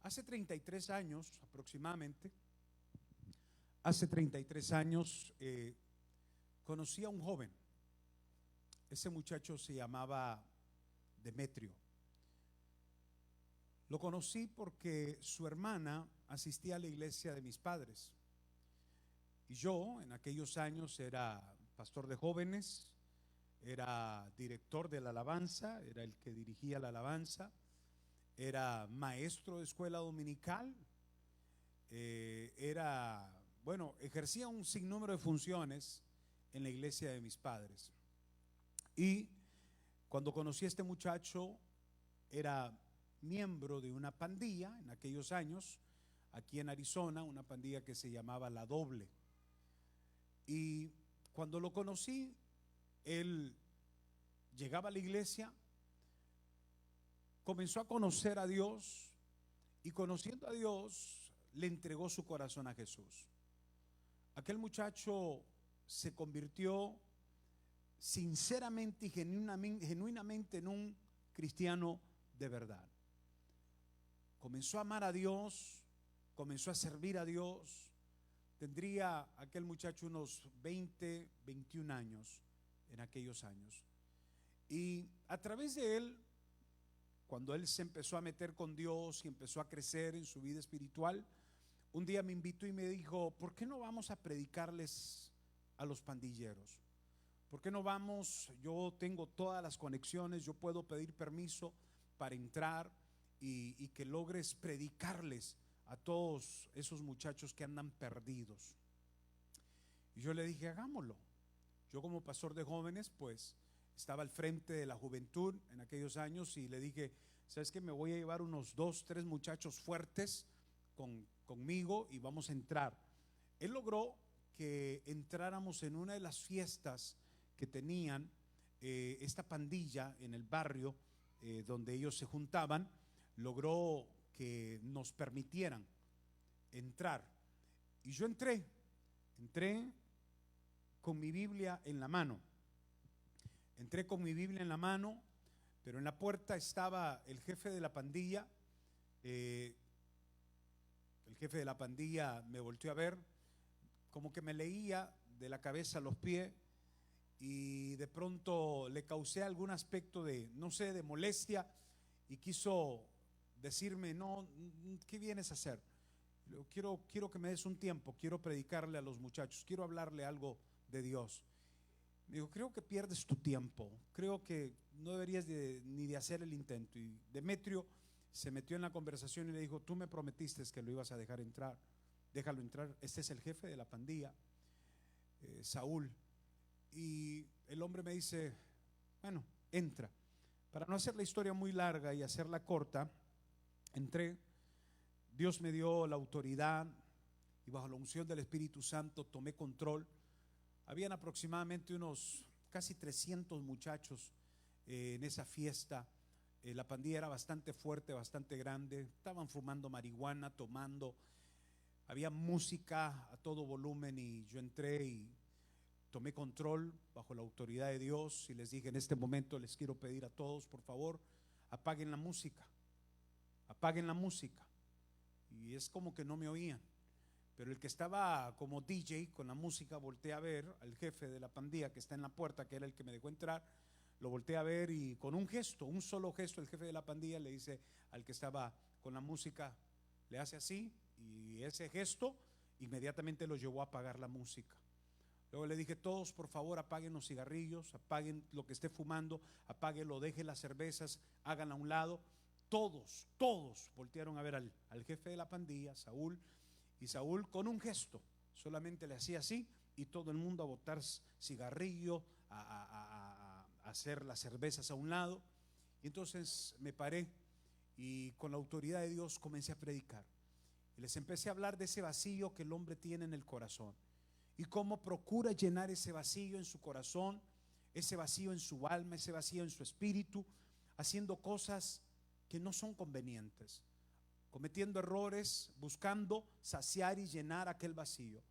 Hace 33 años aproximadamente, hace 33 años conocí a un joven. Ese muchacho se llamaba Demetrio. Lo conocí porque su hermana asistía a la iglesia de mis padres. Y yo en aquellos años era pastor de jóvenes, era director de la alabanza, era el que dirigía la alabanza, era maestro de escuela dominical, ejercía un sinnúmero de funciones en la iglesia de mis padres. Y cuando conocí a este muchacho, era miembro de una pandilla en aquellos años, aquí en Arizona, una pandilla que se llamaba La Doble. Y cuando lo conocí, él llegaba a la iglesia, comenzó a conocer a Dios y conociendo a Dios le entregó su corazón a Jesús. Aquel muchacho se convirtió sinceramente y genuinamente en un cristiano de verdad. Comenzó a amar a Dios, comenzó a servir a Dios. Tendría aquel muchacho unos 20, 21 años en aquellos años. Y a través de él, cuando él se empezó a meter con Dios y empezó a crecer en su vida espiritual, un día me invitó y me dijo: ¿por qué no vamos a predicarles a los pandilleros? ¿Por qué no vamos? Yo tengo todas las conexiones, yo puedo pedir permiso para entrar y que logres predicarles a todos esos muchachos que andan perdidos. Y yo le dije: hagámoslo. Yo como pastor de jóvenes pues estaba al frente de la juventud en aquellos años y le dije: ¿sabes qué? Me voy a llevar unos 2, 3 muchachos fuertes conmigo y vamos a entrar. Él logró que entráramos en una de las fiestas que tenían esta pandilla en el barrio donde ellos se juntaban. Logró que nos permitieran entrar y yo entré con mi Biblia en la mano. Entré con mi Biblia en la mano, pero en la puerta estaba el jefe de la pandilla. El jefe de la pandilla me volteó a ver, como que me leía de la cabeza a los pies, y de pronto le causé algún aspecto de, no sé, de molestia, y quiso decirme: no, ¿qué vienes a hacer? Quiero que me des un tiempo, quiero predicarle a los muchachos, quiero hablarle algo de Dios. Me dijo: creo que pierdes tu tiempo, creo que no deberías ni de hacer el intento. Y Demetrio se metió en la conversación y le dijo: tú me prometiste que lo ibas a dejar entrar, déjalo entrar, este es el jefe de la pandilla, Saúl. Y el hombre me dice: bueno, entra. Para no hacer la historia muy larga y hacerla corta, entré. Dios me dio la autoridad y bajo la unción del Espíritu Santo tomé control. Habían aproximadamente unos casi 300 muchachos en esa fiesta. La pandilla era bastante fuerte, bastante grande. Estaban fumando marihuana, tomando. Había música a todo volumen y yo entré y tomé control bajo la autoridad de Dios y les dije: en este momento les quiero pedir a todos, por favor, apaguen la música. Apaguen la música. Y es como que no me oían. Pero el que estaba como DJ con la música, volteé a ver al jefe de la pandilla que está en la puerta, que era el que me dejó entrar. Lo volteé a ver y con un gesto, un solo gesto, el jefe de la pandilla le dice al que estaba con la música, le hace así, y ese gesto inmediatamente lo llevó a apagar la música. Luego le dije: todos por favor apaguen los cigarrillos, apaguen lo que esté fumando, apáguenlo, dejen las cervezas, háganla a un lado. Todos voltearon a ver al jefe de la pandilla, Saúl. Y Saúl con un gesto solamente le hacía así y todo el mundo a botar cigarrillo, a hacer las cervezas a un lado. Y entonces me paré y con la autoridad de Dios comencé a predicar. Y les empecé a hablar de ese vacío que el hombre tiene en el corazón y cómo procura llenar ese vacío en su corazón, ese vacío en su alma, ese vacío en su espíritu, haciendo cosas que no son convenientes, cometiendo errores, buscando saciar y llenar aquel vacío.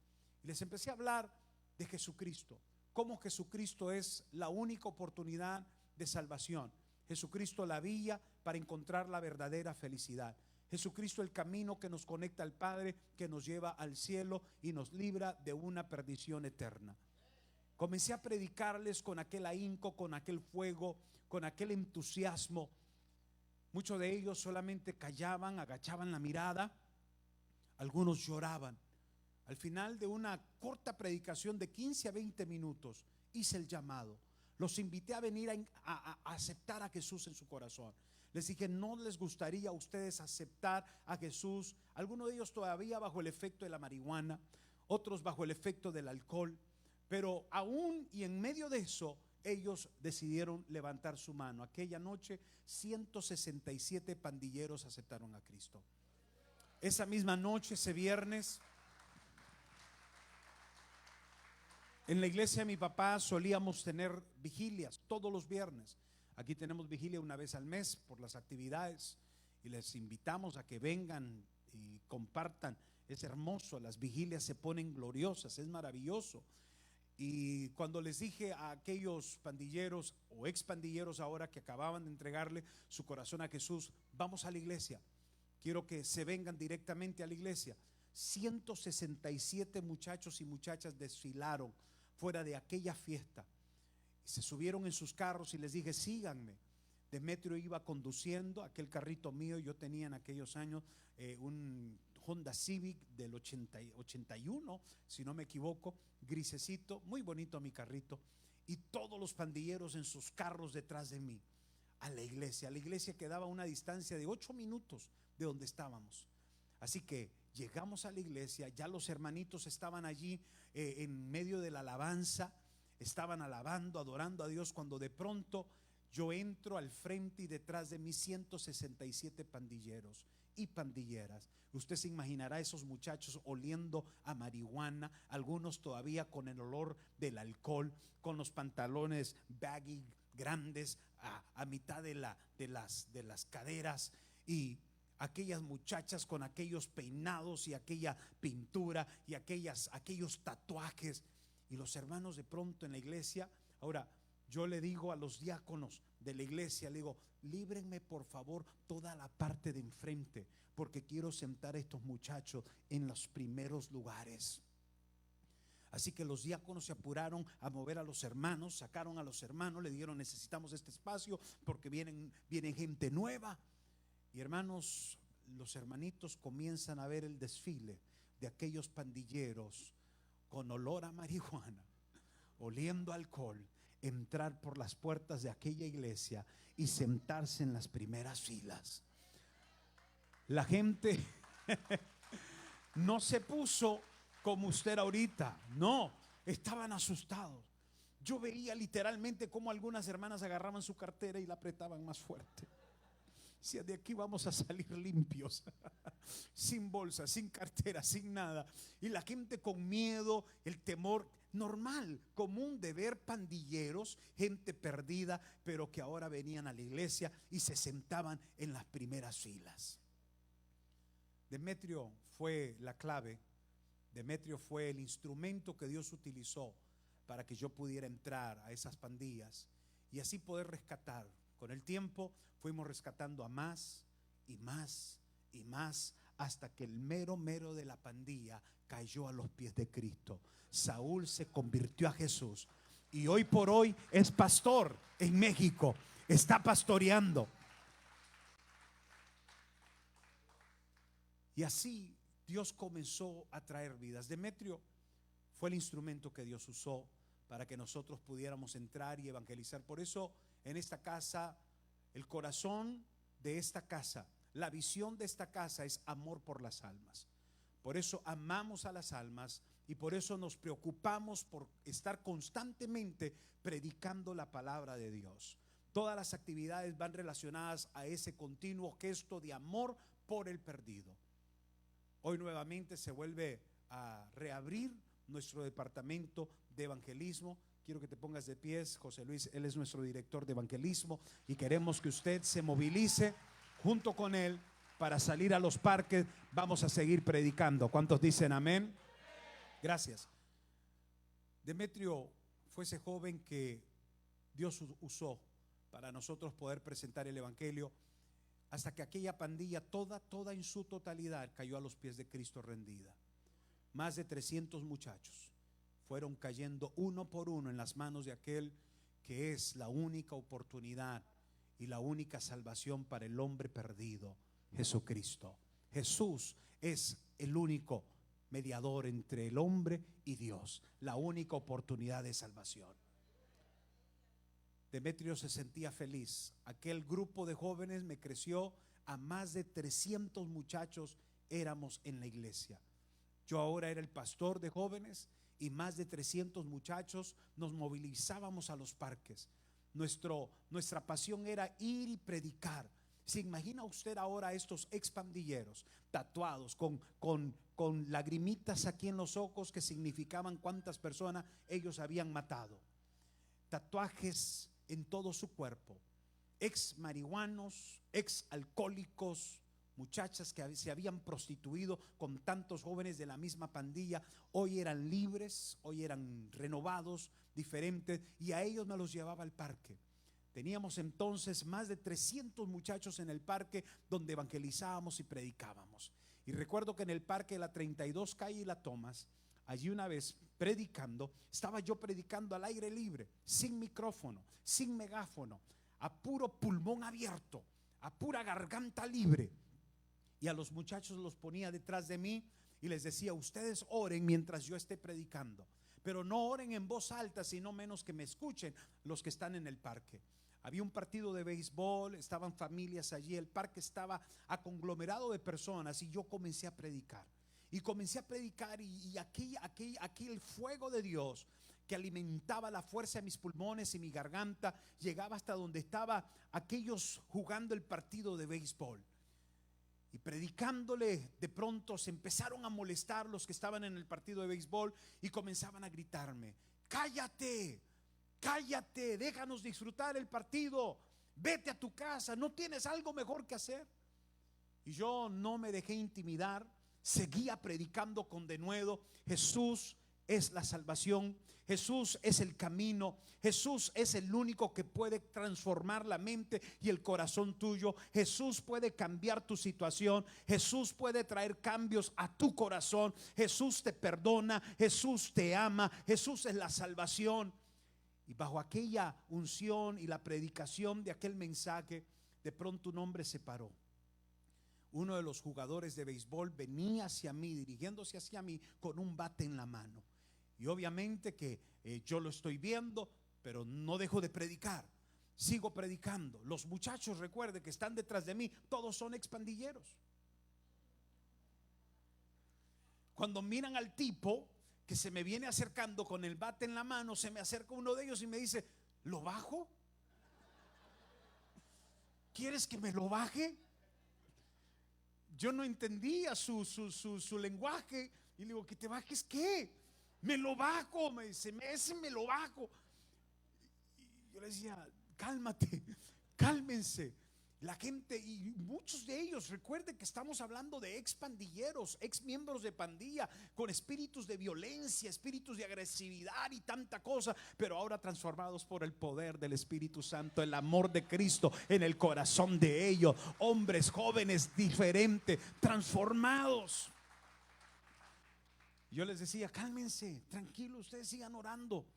Y les empecé a hablar de Jesucristo, cómo Jesucristo es la única oportunidad de salvación, Jesucristo la vía para encontrar la verdadera felicidad, Jesucristo el camino que nos conecta al Padre, que nos lleva al cielo y nos libra de una perdición eterna. Comencé a predicarles con aquel ahínco, con aquel fuego, con aquel entusiasmo. Muchos de ellos solamente callaban, agachaban la mirada, algunos lloraban. Al final de una corta predicación de 15 a 20 minutos, hice el llamado. Los invité a venir a aceptar a Jesús en su corazón. Les dije, ¿no les gustaría a ustedes aceptar a Jesús? Algunos de ellos todavía bajo el efecto de la marihuana, otros bajo el efecto del alcohol, pero aún y en medio de eso, ellos decidieron levantar su mano. Aquella noche 167 pandilleros aceptaron a Cristo. Esa misma noche, ese viernes, en la iglesia de mi papá solíamos tener vigilias todos los viernes. Aquí tenemos vigilia una vez al mes por las actividades y les invitamos a que vengan y compartan. Es hermoso, las vigilias se ponen gloriosas, es maravilloso. Y cuando les dije a aquellos pandilleros o ex pandilleros ahora que acababan de entregarle su corazón a Jesús, vamos a la iglesia, quiero que se vengan directamente a la iglesia. 167 muchachos y muchachas desfilaron fuera de aquella fiesta. Se subieron en sus carros y les dije, síganme. Demetrio iba conduciendo aquel carrito mío. Yo tenía en aquellos años un Honda Civic del 81, si no me equivoco, grisecito, muy bonito mi carrito. Y todos los pandilleros en sus carros detrás de mí a la iglesia. La iglesia quedaba a una distancia de 8 minutos de donde estábamos. Así que llegamos a la iglesia, ya los hermanitos estaban allí en medio de la alabanza. Estaban alabando, adorando a Dios, cuando de pronto yo entro al frente y detrás de mí 167 pandilleros y pandilleras. Usted se imaginará esos muchachos oliendo a marihuana, algunos todavía con el olor del alcohol, con los pantalones baggy grandes a mitad de las caderas, y aquellas muchachas con aquellos peinados y aquella pintura y aquellos tatuajes. Y los hermanos de pronto en la iglesia. Ahora yo le digo a los diáconos de la iglesia, le digo, líbrenme por favor toda la parte de enfrente, porque quiero sentar a estos muchachos en los primeros lugares. Así que los diáconos se apuraron a mover a los hermanos, sacaron a los hermanos, le dijeron, necesitamos este espacio porque viene gente nueva. Y hermanos, los hermanitos comienzan a ver el desfile de aquellos pandilleros con olor a marihuana, oliendo alcohol, entrar por las puertas de aquella iglesia y sentarse en las primeras filas. La gente no se puso como usted ahorita, no, estaban asustados. Yo veía literalmente cómo algunas hermanas agarraban su cartera y la apretaban más fuerte. Si de aquí vamos a salir limpios, sin bolsa, sin cartera, sin nada. Y la gente con miedo, el temor normal, común de ver pandilleros, gente perdida, pero que ahora venían a la iglesia y se sentaban en las primeras filas. Demetrio fue la clave. Demetrio fue el instrumento que Dios utilizó para que yo pudiera entrar a esas pandillas y así poder rescatar. Con el tiempo fuimos rescatando a más y más y más, hasta que el mero de la pandilla cayó a los pies de Cristo. Saúl se convirtió a Jesús y hoy por hoy es pastor en México, está pastoreando. Y así Dios comenzó a traer vidas. Demetrio fue el instrumento que Dios usó para que nosotros pudiéramos entrar y evangelizar. Por eso en esta casa, el corazón de esta casa, la visión de esta casa es amor por las almas. Por eso amamos a las almas y por eso nos preocupamos por estar constantemente predicando la palabra de Dios. Todas las actividades van relacionadas a ese continuo gesto de amor por el perdido. Hoy nuevamente se vuelve a reabrir nuestro departamento de evangelismo. Quiero que te pongas de pies, José Luis, él es nuestro director de evangelismo y queremos que usted se movilice junto con él para salir a los parques. Vamos a seguir predicando. ¿Cuántos dicen amén? Gracias. Demetrio fue ese joven que Dios usó para nosotros poder presentar el evangelio. hasta que aquella pandilla toda en su totalidad cayó a los pies de Cristo rendida. Más de 300 muchachos fueron cayendo uno por uno en las manos de aquel que es la única oportunidad y la única salvación para el hombre perdido, Jesucristo. Jesús es el único mediador entre el hombre y Dios, la única oportunidad de salvación. Demetrio se sentía feliz. Aquel grupo de jóvenes me creció a más de 300 muchachos éramos en la iglesia. Yo ahora era el pastor de jóvenes y más de 300 muchachos nos movilizábamos a los parques. Nuestra pasión era ir y predicar. ¿Se imagina usted ahora a estos expandilleros tatuados con lagrimitas aquí en los ojos que significaban cuántas personas ellos habían matado? Tatuajes en todo su cuerpo, ex marihuanos, ex alcohólicos, muchachas que se habían prostituido con tantos jóvenes de la misma pandilla. Hoy eran libres, hoy eran renovados, diferentes, y a ellos me los llevaba al parque. Teníamos entonces más de 300 muchachos en el parque donde evangelizábamos y predicábamos. Y recuerdo que en el parque de la 32 calle y la Thomas, allí una vez predicando, estaba yo predicando al aire libre, sin micrófono, sin megáfono, a puro pulmón abierto, a pura garganta libre. Y a los muchachos los ponía detrás de mí y les decía: ustedes oren mientras yo esté predicando, pero no oren en voz alta, sino menos que me escuchen los que están en el parque. Había un partido de béisbol, estaban familias allí, el parque estaba aconglomerado de personas y yo comencé a predicar. Y comencé a predicar y aquí el fuego de Dios que alimentaba la fuerza de mis pulmones y mi garganta llegaba hasta donde estaba aquellos jugando el partido de béisbol. Y predicándole, de pronto se empezaron a molestar los que estaban en el partido de béisbol y comenzaban a gritarme: cállate, cállate, déjanos disfrutar el partido, vete a tu casa, ¿no tienes algo mejor que hacer? Y yo no me dejé intimidar, seguía predicando con denuedo. Jesús es la salvación, Jesús es el camino, Jesús es el único que puede transformar la mente y el corazón tuyo. Jesús puede cambiar tu situación, Jesús puede traer cambios a tu corazón. Jesús te perdona, Jesús te ama, Jesús es la salvación. Y bajo aquella unción y la predicación de aquel mensaje, de pronto un hombre se paró. Uno de los jugadores de béisbol venía hacia mí, dirigiéndose hacia mí con un bate en la mano. Y obviamente que yo lo estoy viendo, pero no dejo de predicar. Sigo predicando. Los muchachos, recuerde que están detrás de mí, todos son expandilleros. Cuando miran al tipo que se me viene acercando con el bate en la mano, se me acerca uno de ellos y me dice: ¿lo bajo? ¿Quieres que me lo baje? Yo no entendía su lenguaje y le digo: ¿que te bajes qué? Me lo bajo, me dice, ese me lo bajo. Y yo le decía: cálmate, cálmense. La gente, y muchos de ellos, recuerden que estamos hablando de ex pandilleros, ex miembros de pandilla, con espíritus de violencia, espíritus de agresividad y tanta cosa, pero ahora transformados por el poder del Espíritu Santo, el amor de Cristo en el corazón de ellos. Hombres jóvenes diferentes, transformados. Yo les decía: cálmense, tranquilos, ustedes sigan orando,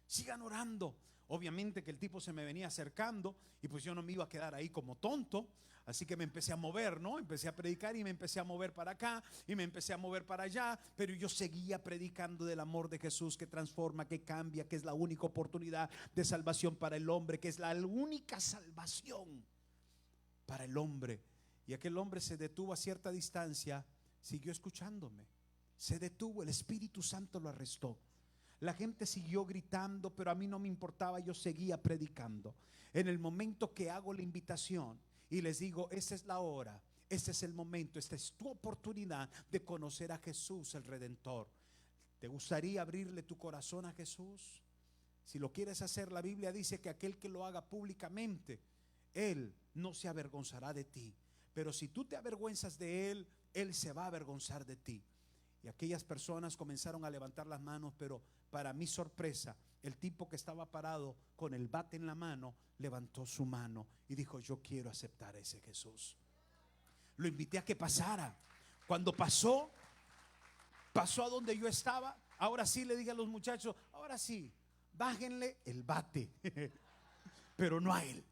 sigan orando. Obviamente que el tipo se me venía acercando y pues yo no me iba a quedar ahí como tonto, así que me empecé a mover, ¿no? Empecé a predicar y me empecé a mover para acá y me empecé a mover para allá, pero yo seguía predicando del amor de Jesús que transforma, que cambia, que es la única oportunidad de salvación para el hombre, que es la única salvación para el hombre. Y aquel hombre se detuvo a cierta distancia, siguió escuchándome, se detuvo, el Espíritu Santo lo arrestó. La gente siguió gritando, pero a mí no me importaba, yo seguía predicando. En el momento que hago la invitación y les digo: esta es la hora, este es el momento, esta es tu oportunidad de conocer a Jesús el Redentor. ¿Te gustaría abrirle tu corazón a Jesús? Si lo quieres hacer, la Biblia dice que aquel que lo haga públicamente, Él no se avergonzará de ti. Pero si tú te avergüenzas de Él, Él se va a avergonzar de ti. Y aquellas personas comenzaron a levantar las manos, pero para mi sorpresa, el tipo que estaba parado con el bate en la mano levantó su mano y dijo: yo quiero aceptar a ese Jesús. Lo invité a que pasara. Cuando pasó a donde yo estaba. Ahora sí le dije a los muchachos, ahora sí, bájenle el bate. Pero no a él.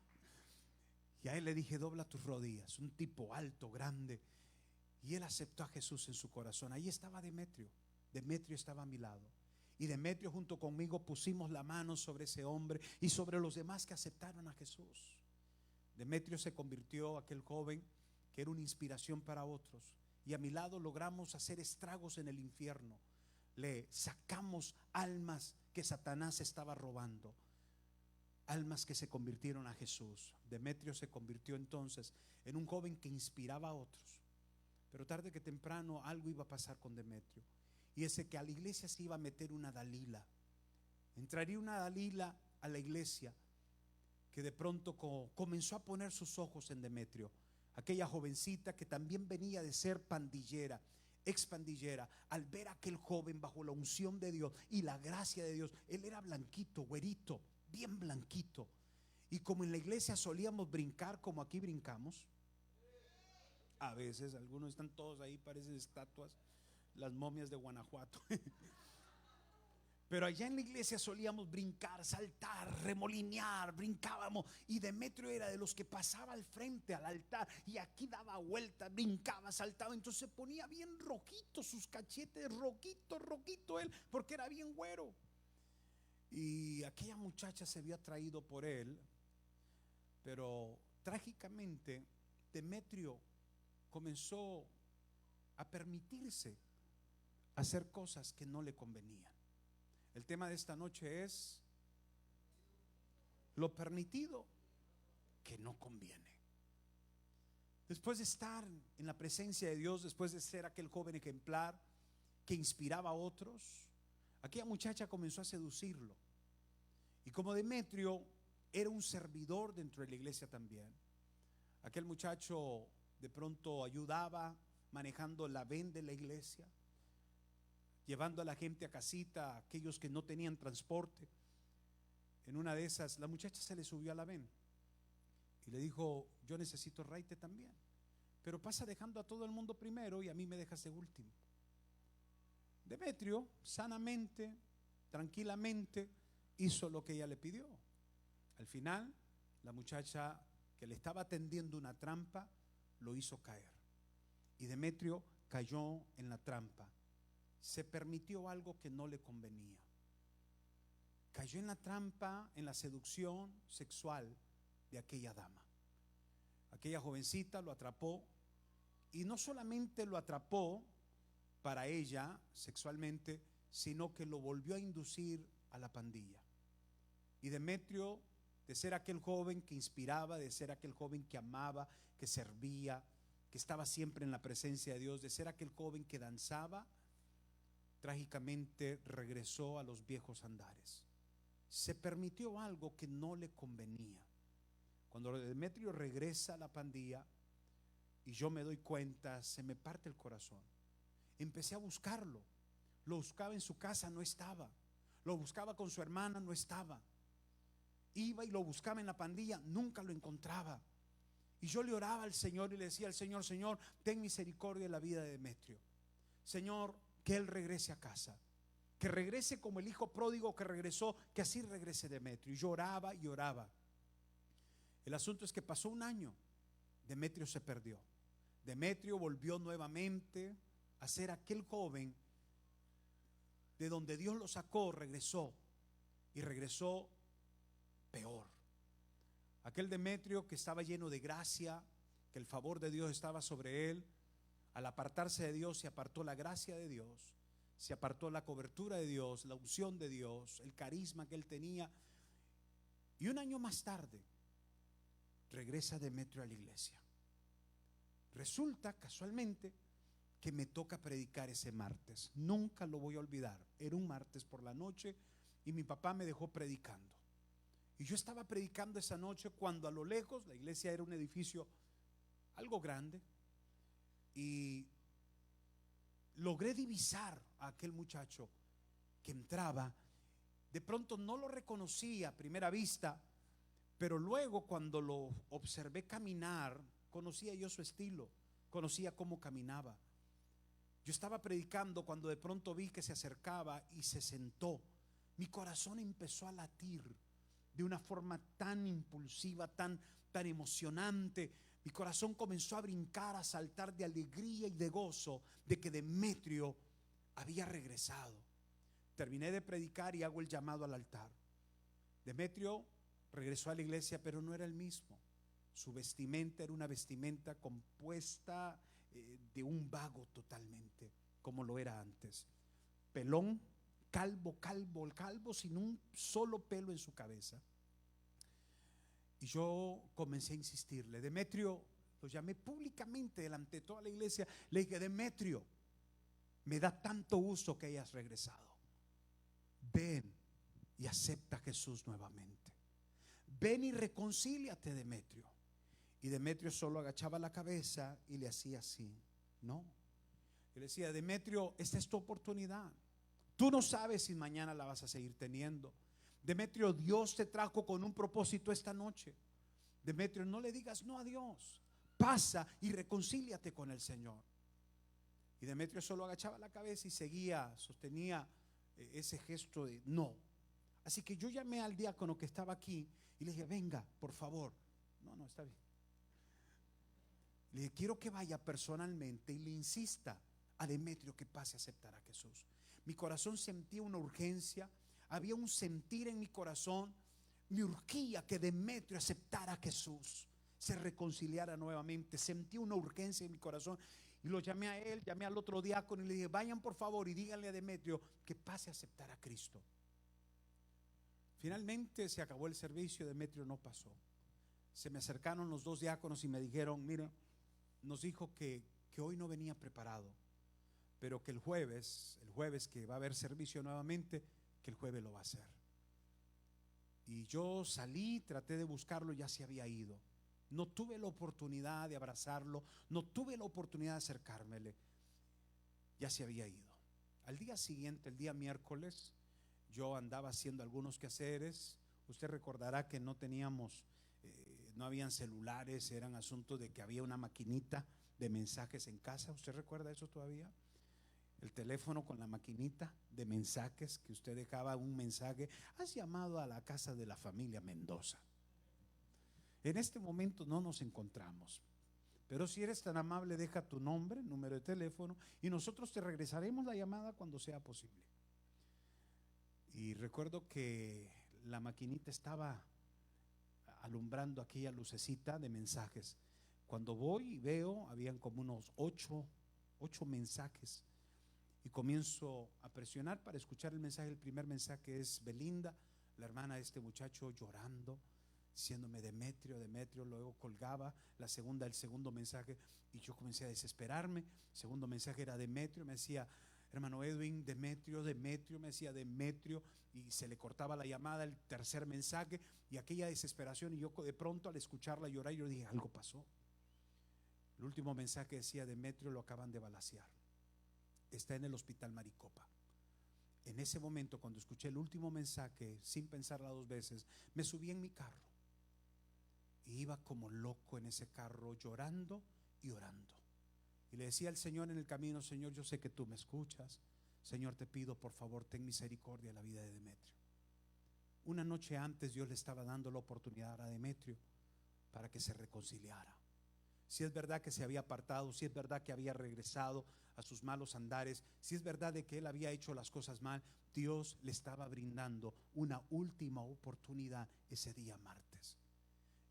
Y a él le dije, dobla tus rodillas. Un tipo alto, grande. Y él aceptó a Jesús en su corazón. Ahí estaba Demetrio. Demetrio estaba a mi lado. Y Demetrio junto conmigo pusimos la mano sobre ese hombre y sobre los demás que aceptaron a Jesús. Demetrio se convirtió, aquel joven que era una inspiración para otros. Y a mi lado logramos hacer estragos en el infierno. Le sacamos almas que Satanás estaba robando. Almas que se convirtieron a Jesús. Demetrio se convirtió entonces en un joven que inspiraba a otros. Pero tarde que temprano algo iba a pasar con Demetrio. Y ese que a la iglesia se iba a meter una Dalila. Entraría una Dalila a la iglesia que de pronto comenzó a poner sus ojos en Demetrio. Aquella jovencita que también venía de ser pandillera, ex pandillera. Al ver a aquel joven bajo la unción de Dios y la gracia de Dios, él era blanquito, güerito, bien blanquito. Y como en la iglesia solíamos brincar como aquí brincamos, a veces algunos están todos ahí, parecen estatuas, las momias de Guanajuato. Pero allá en la iglesia solíamos brincar, saltar, remolinear, brincábamos. Y Demetrio era de los que pasaba al frente, al altar, y aquí daba vueltas, brincaba, saltaba. Entonces se ponía bien rojito sus cachetes, rojito él, porque era bien güero. Y aquella muchacha se había atraído por él. Pero trágicamente Demetrio comenzó a permitirse hacer cosas que no le convenían. El tema de esta noche es lo permitido que no conviene. Después de estar en la presencia de Dios, después de ser aquel joven ejemplar que inspiraba a otros, aquella muchacha comenzó a seducirlo. Y como Demetrio era un servidor dentro de la iglesia también, aquel muchacho de pronto ayudaba manejando la ven de la iglesia, llevando a la gente a casita, a aquellos que no tenían transporte. En una de esas, la muchacha se le subió a la ven y le dijo: yo necesito raite también, pero pasa dejando a todo el mundo primero y a mí me dejas de último. Demetrio, sanamente, tranquilamente, hizo lo que ella le pidió. Al final, la muchacha que le estaba tendiendo una trampa, lo hizo caer. Y Demetrio cayó en la trampa. Se permitió algo que no le convenía. Cayó en la trampa, en la seducción sexual de aquella dama. Aquella jovencita lo atrapó, y no solamente lo atrapó para ella sexualmente, sino que lo volvió a inducir a la pandilla. Y Demetrio, de ser aquel joven que inspiraba, de ser aquel joven que amaba, que servía, que estaba siempre en la presencia de Dios, de ser aquel joven que danzaba, trágicamente regresó a los viejos andares. Se permitió algo que no le convenía. Cuando Demetrio regresa a la pandilla y yo me doy cuenta, se me parte el corazón. Empecé a buscarlo. Lo buscaba en su casa, no estaba. Lo buscaba con su hermana, no estaba. Iba y lo buscaba en la pandilla, nunca lo encontraba. Y yo le oraba al Señor y le decía al Señor: Señor, ten misericordia de la vida de Demetrio. Señor, que él regrese a casa, que regrese como el hijo pródigo que regresó, que así regrese Demetrio. Y lloraba y oraba. El asunto es que pasó un año, Demetrio se perdió. Demetrio volvió nuevamente a ser aquel joven de donde Dios lo sacó, regresó, y regresó peor. Aquel Demetrio que estaba lleno de gracia, que el favor de Dios estaba sobre él, al apartarse de Dios se apartó la gracia de Dios, se apartó la cobertura de Dios, la unción de Dios, el carisma que él tenía. Y un año más tarde regresa Demetrio a la iglesia. Resulta casualmente que me toca predicar ese martes. Nunca lo voy a olvidar. Era un martes por la noche y mi papá me dejó predicando. Y yo estaba predicando esa noche cuando a lo lejos, la iglesia era un edificio algo grande, y logré divisar a aquel muchacho que entraba. De pronto no lo reconocí a primera vista, pero luego cuando lo observé caminar, conocía yo su estilo. conocía cómo caminaba. Yo estaba predicando cuando de pronto vi que se acercaba y se sentó. Mi corazón empezó a latir de una forma tan impulsiva, tan emocionante. Mi corazón comenzó a brincar, a saltar de alegría y de gozo de que Demetrio había regresado. Terminé de predicar y hago el llamado al altar. Demetrio regresó a la iglesia, pero no era el mismo. Su vestimenta era una vestimenta compuesta de un vago totalmente, como lo era antes. Pelón, calvo, sin un solo pelo en su cabeza. Y yo comencé a insistirle. Demetrio, lo llamé públicamente delante de toda la iglesia. Le dije: Demetrio, me da tanto gusto que hayas regresado. Ven y acepta a Jesús nuevamente. Ven y reconcíliate, Demetrio. Y Demetrio solo agachaba la cabeza y le hacía así. No. Yo le decía: Demetrio, esta es tu oportunidad. Tú no sabes si mañana la vas a seguir teniendo. Demetrio, Dios te trajo con un propósito esta noche. Demetrio, no le digas no a Dios. Pasa y reconcíliate con el Señor. Y Demetrio solo agachaba la cabeza y seguía, sostenía ese gesto de no. Así que yo llamé al diácono que estaba aquí y le dije: venga, por favor. No, está bien. Le dije: quiero que vaya personalmente y le insista a Demetrio que pase a aceptar a Jesús. Mi corazón sentía una urgencia, había un sentir en mi corazón. Me urgía que Demetrio aceptara a Jesús, se reconciliara nuevamente. Sentí una urgencia en mi corazón y lo llamé a él, llamé al otro diácono y le dije: vayan por favor y díganle a Demetrio que pase a aceptar a Cristo. Finalmente se acabó el servicio, Demetrio no pasó. Se me acercaron los dos diáconos y me dijeron: mira, nos dijo que hoy no venía preparado, pero que el jueves que va a haber servicio nuevamente, que el jueves lo va a hacer. Y yo salí, traté de buscarlo, ya se había ido. No tuve la oportunidad de abrazarlo, no tuve la oportunidad de acercármele. Ya se había ido. Al día siguiente, el día miércoles, yo andaba haciendo algunos quehaceres. Usted recordará que no teníamos, no habían celulares, eran asuntos de que había una maquinita de mensajes en casa. ¿Usted recuerda eso todavía? El teléfono con la maquinita de mensajes, que usted dejaba un mensaje: has llamado a la casa de la familia Mendoza. En este momento no nos encontramos, pero si eres tan amable, deja tu nombre, número de teléfono, y nosotros te regresaremos la llamada cuando sea posible. Y recuerdo que la maquinita estaba alumbrando aquella lucecita de mensajes. Cuando voy y veo, habían como unos ocho mensajes. Y comienzo a presionar para escuchar el mensaje. El primer mensaje es Belinda, la hermana de este muchacho, llorando, diciéndome: Demetrio. Luego colgaba el segundo mensaje, y yo comencé a desesperarme. El segundo mensaje era Demetrio, me decía: hermano Edwin, Demetrio, me decía Demetrio, y se le cortaba la llamada. El tercer mensaje, y aquella desesperación, y yo de pronto al escucharla llorar, yo dije: algo pasó. El último mensaje decía: Demetrio lo acaban de balacear, está en el hospital Maricopa. En ese momento, cuando escuché el último mensaje, sin pensarla dos veces, me subí en mi carro y iba como loco en ese carro, llorando y orando. Y le decía al Señor en el camino: Señor, yo sé que tú me escuchas. Señor, te pido por favor, ten misericordia de la vida de Demetrio. Una noche antes Dios le estaba dando la oportunidad a Demetrio para que se reconciliara. Si es verdad que se había apartado, si es verdad que había regresado a sus malos andares, si es verdad de que él había hecho las cosas mal, Dios le estaba brindando una última oportunidad ese día martes.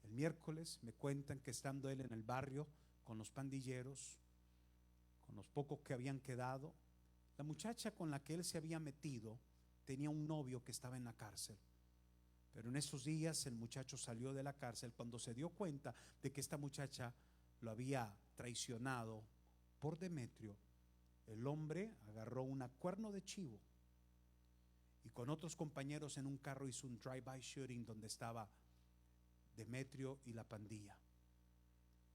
El miércoles me cuentan que estando él en el barrio con los pandilleros, con los pocos que habían quedado, la muchacha con la que él se había metido tenía un novio que estaba en la cárcel. Pero en esos días el muchacho salió de la cárcel. Cuando se dio cuenta de que esta muchacha lo había traicionado por Demetrio, el hombre agarró una cuerno de chivo y con otros compañeros en un carro hizo un drive-by shooting donde estaba Demetrio y la pandilla.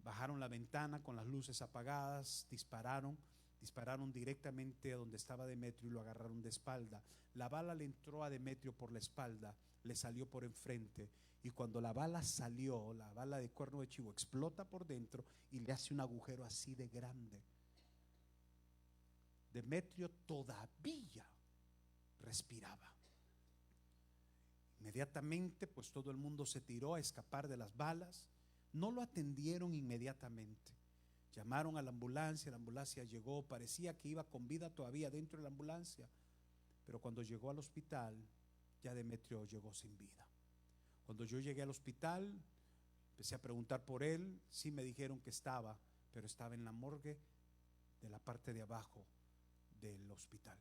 Bajaron la ventana con las luces apagadas, dispararon dispararon directamente a donde estaba Demetrio y lo agarraron de espalda. La bala le entró a Demetrio por la espalda, le salió por enfrente, y cuando la bala salió, la bala de cuerno de chivo explota por dentro y le hace un agujero así de grande. Demetrio todavía respiraba. Inmediatamente, pues todo el mundo se tiró a escapar de las balas. No lo atendieron inmediatamente. Llamaron a la ambulancia llegó, parecía que iba con vida todavía dentro de la ambulancia, pero cuando llegó al hospital, ya Demetrio llegó sin vida. Cuando yo llegué al hospital, empecé a preguntar por él. Sí, me dijeron que estaba, pero estaba en la morgue de la parte de abajo del hospital.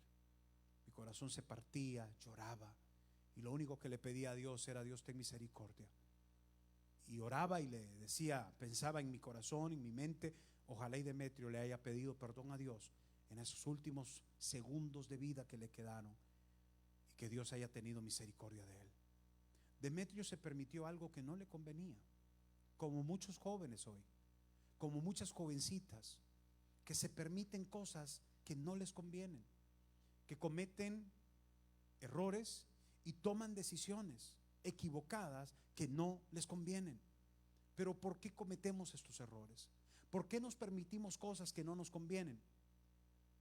Mi corazón se partía, lloraba, y lo único que le pedía a Dios era: Dios, ten misericordia. Y oraba y le decía, pensaba en mi corazón, en mi mente, ojalá y Demetrio le haya pedido perdón a Dios en esos últimos segundos de vida que le quedaron, y que Dios haya tenido misericordia de él. Demetrio se permitió algo que no le convenía, como muchos jóvenes hoy, como muchas jovencitas que se permiten cosas que no les convienen, que cometen errores y toman decisiones equivocadas que no les convienen. Pero ¿por qué cometemos estos errores? ¿Por qué nos permitimos cosas que no nos convienen?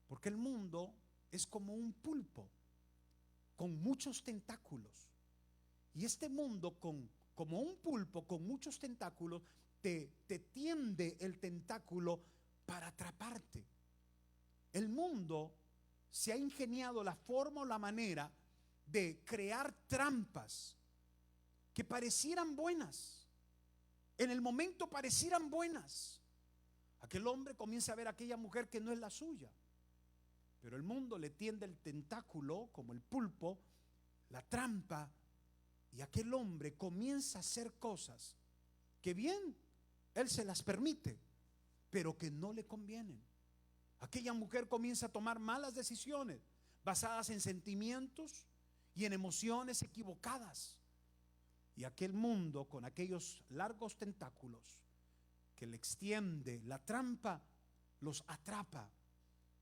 Porque el mundo es como un pulpo con muchos tentáculos, y este mundo como un pulpo con muchos tentáculos te tiende el tentáculo para atraparte. El mundo se ha ingeniado la forma o la manera de crear trampas que parecieran buenas, en el momento parecieran buenas. Aquel hombre comienza a ver a aquella mujer que no es la suya, pero el mundo le tiende el tentáculo como el pulpo, la trampa, y aquel hombre comienza a hacer cosas que bien, él se las permite, pero que no le convienen. Aquella mujer comienza a tomar malas decisiones basadas en sentimientos y en emociones equivocadas. Y aquel mundo con aquellos largos tentáculos que le extiende la trampa, los atrapa,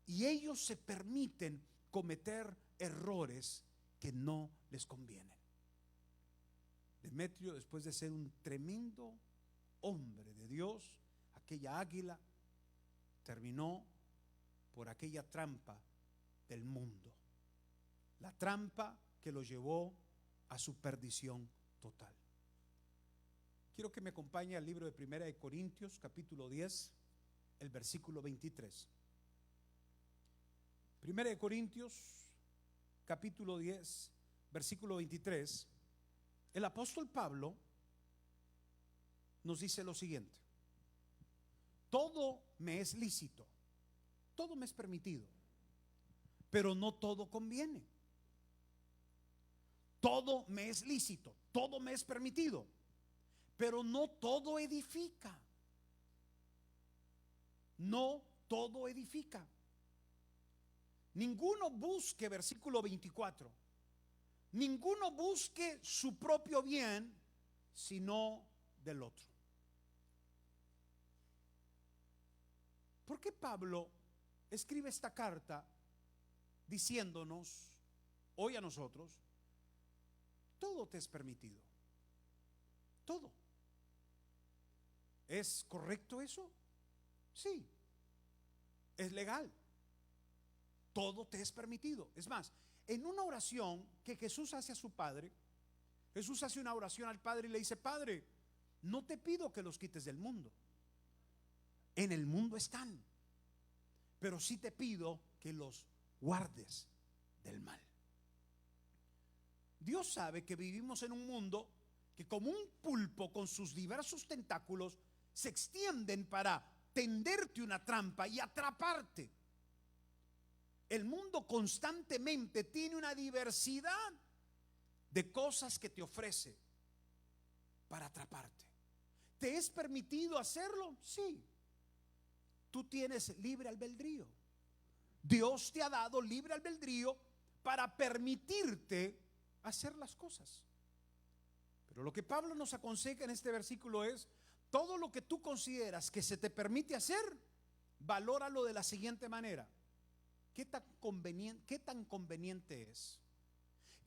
y ellos se permiten cometer errores que no les convienen. Demetrio, después de ser un tremendo hombre de Dios, aquella águila, terminó por aquella trampa del mundo, la trampa que lo llevó a su perdición total. Quiero que me acompañe al libro de Primera de Corintios, capítulo 10, el versículo 23. Primera de Corintios, capítulo 10, versículo 23. El apóstol Pablo nos dice lo siguiente: todo me es lícito, todo me es permitido, pero no todo conviene. Todo me es lícito, todo me es permitido, pero no todo edifica. No todo edifica. Ninguno busque, versículo 24, ninguno busque su propio bien, sino del otro. ¿Por qué Pablo escribe esta carta diciéndonos hoy a nosotros: todo te es permitido? Todo. ¿Es correcto eso? Sí. Es legal. Todo te es permitido. Es más, en una oración que Jesús hace a su Padre, Jesús hace una oración al Padre y le dice: Padre, no te pido que los quites del mundo, en el mundo están, pero sí te pido que los guardes del mal. Dios sabe que vivimos en un mundo que, como un pulpo con sus diversos tentáculos, se extienden para tenderte una trampa y atraparte. El mundo constantemente tiene una diversidad de cosas que te ofrece para atraparte. ¿Te es permitido hacerlo? Sí. Tú tienes libre albedrío. Dios te ha dado libre albedrío para permitirte hacer las cosas. Pero lo que Pablo nos aconseja en este versículo es: todo lo que tú consideras que se te permite hacer, valóralo de la siguiente manera: qué tan conveniente es?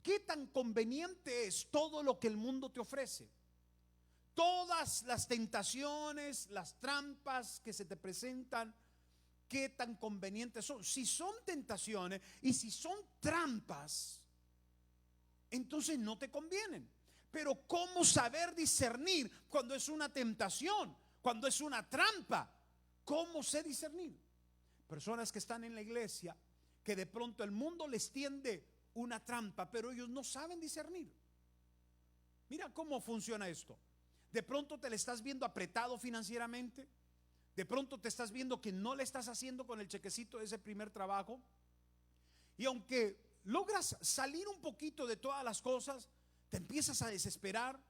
¿Qué tan conveniente es todo lo que el mundo te ofrece? Todas las tentaciones, las trampas que se te presentan, ¿qué tan convenientes son? Si son tentaciones y si son trampas, entonces no te convienen. Pero ¿cómo saber discernir cuando es una tentación, cuando es una trampa? ¿Cómo sé discernir? Personas que están en la iglesia, que de pronto el mundo les tiende una trampa, pero ellos no saben discernir. Mira cómo funciona esto. De pronto te le estás viendo apretado financieramente. De pronto te estás viendo que no le estás haciendo con el chequecito de ese primer trabajo. Y aunque logras salir un poquito de todas las cosas, te empiezas a desesperar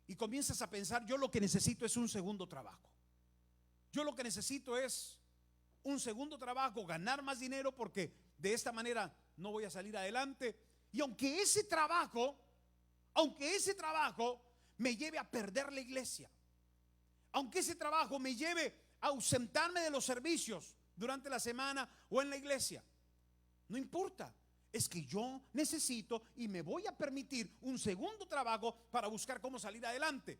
y comienzas a pensar: yo lo que necesito es un segundo trabajo. Yo lo que necesito es un segundo trabajo, ganar más dinero, porque de esta manera no voy a salir adelante. Y aunque ese trabajo me lleve a perder la iglesia, aunque ese trabajo me lleve a ausentarme de los servicios durante la semana o en la iglesia, no importa, es que yo necesito y me voy a permitir un segundo trabajo para buscar cómo salir adelante,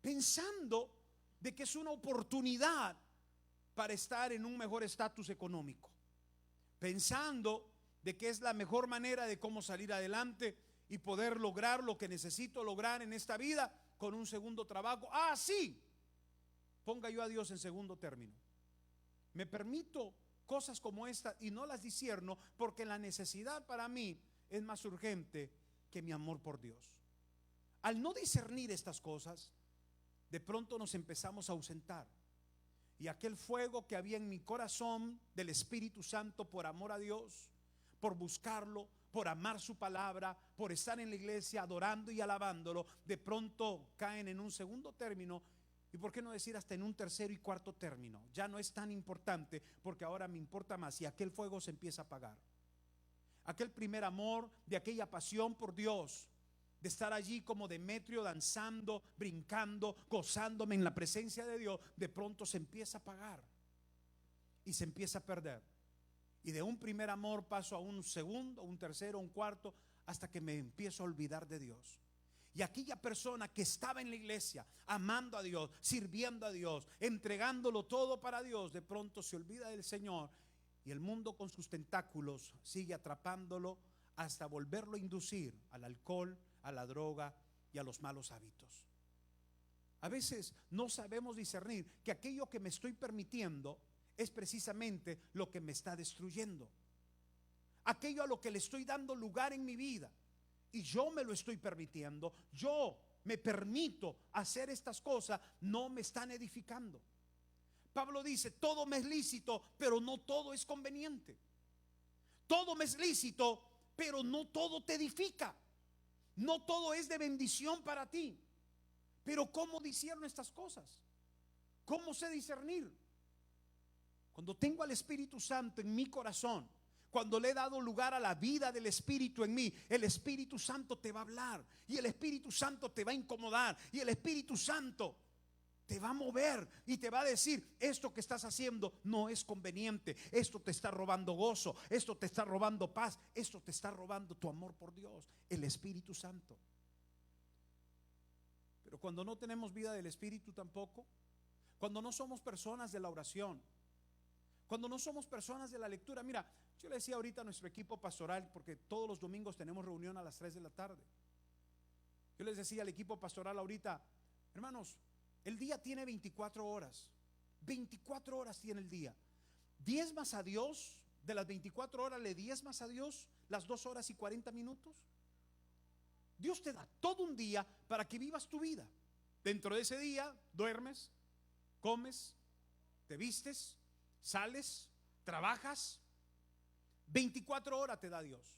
pensando de que es una oportunidad para estar en un mejor estatus económico, pensando de que es la mejor manera de cómo salir adelante y poder lograr lo que necesito lograr en esta vida con un segundo trabajo. Ah, sí, ponga yo a Dios en segundo término. Me permito cosas como esta y no las discierno, porque la necesidad para mí es más urgente que mi amor por Dios. Al no discernir estas cosas, de pronto nos empezamos a ausentar, y aquel fuego que había en mi corazón del Espíritu Santo por amor a Dios, por buscarlo, por amar su palabra, por estar en la iglesia adorando y alabándolo, de pronto caen en un segundo término, y por qué no decir hasta en un tercero y cuarto término. Ya no es tan importante, porque ahora me importa más, y aquel fuego se empieza a apagar. Aquel primer amor, de aquella pasión por Dios, de estar allí como Demetrio, danzando, brincando, gozándome en la presencia de Dios, de pronto se empieza a apagar y se empieza a perder. Y de un primer amor paso a un segundo, un tercero, un cuarto, hasta que me empiezo a olvidar de Dios. Y aquella persona que estaba en la iglesia, amando a Dios, sirviendo a Dios, entregándolo todo para Dios, de pronto se olvida del Señor, y el mundo con sus tentáculos sigue atrapándolo hasta volverlo a inducir al alcohol, a la droga y a los malos hábitos. A veces no sabemos discernir que aquello que me estoy permitiendo es precisamente lo que me está destruyendo. Aquello a lo que le estoy dando lugar en mi vida, y yo me lo estoy permitiendo, yo me permito hacer estas cosas, no me están edificando. Pablo dice: todo me es lícito, pero no todo es conveniente. Todo me es lícito, pero no todo te edifica. No todo es de bendición para ti. Pero ¿cómo discierno estas cosas? ¿Cómo sé discernir? Cuando tengo al Espíritu Santo en mi corazón, cuando le he dado lugar a la vida del Espíritu en mí, el Espíritu Santo te va a hablar, y el Espíritu Santo te va a incomodar, y el Espíritu Santo te va a mover y te va a decir: esto que estás haciendo no es conveniente, esto te está robando gozo, esto te está robando paz, esto te está robando tu amor por Dios, el Espíritu Santo. Pero cuando no tenemos vida del Espíritu tampoco, cuando no somos personas de la oración, cuando no somos personas de la lectura. Mira, yo le decía ahorita a nuestro equipo pastoral, porque todos los domingos tenemos reunión a las 3 de la tarde. Yo les decía al equipo pastoral ahorita: hermanos, el día tiene 24 horas. 24 horas tiene el día. ¿Diezmas a Dios? De las 24 horas, ¿le diezmas a Dios las 2 horas y 40 minutos? Dios te da todo un día para que vivas tu vida. Dentro de ese día duermes, comes, te vistes, sales, trabajas. 24 horas te da Dios.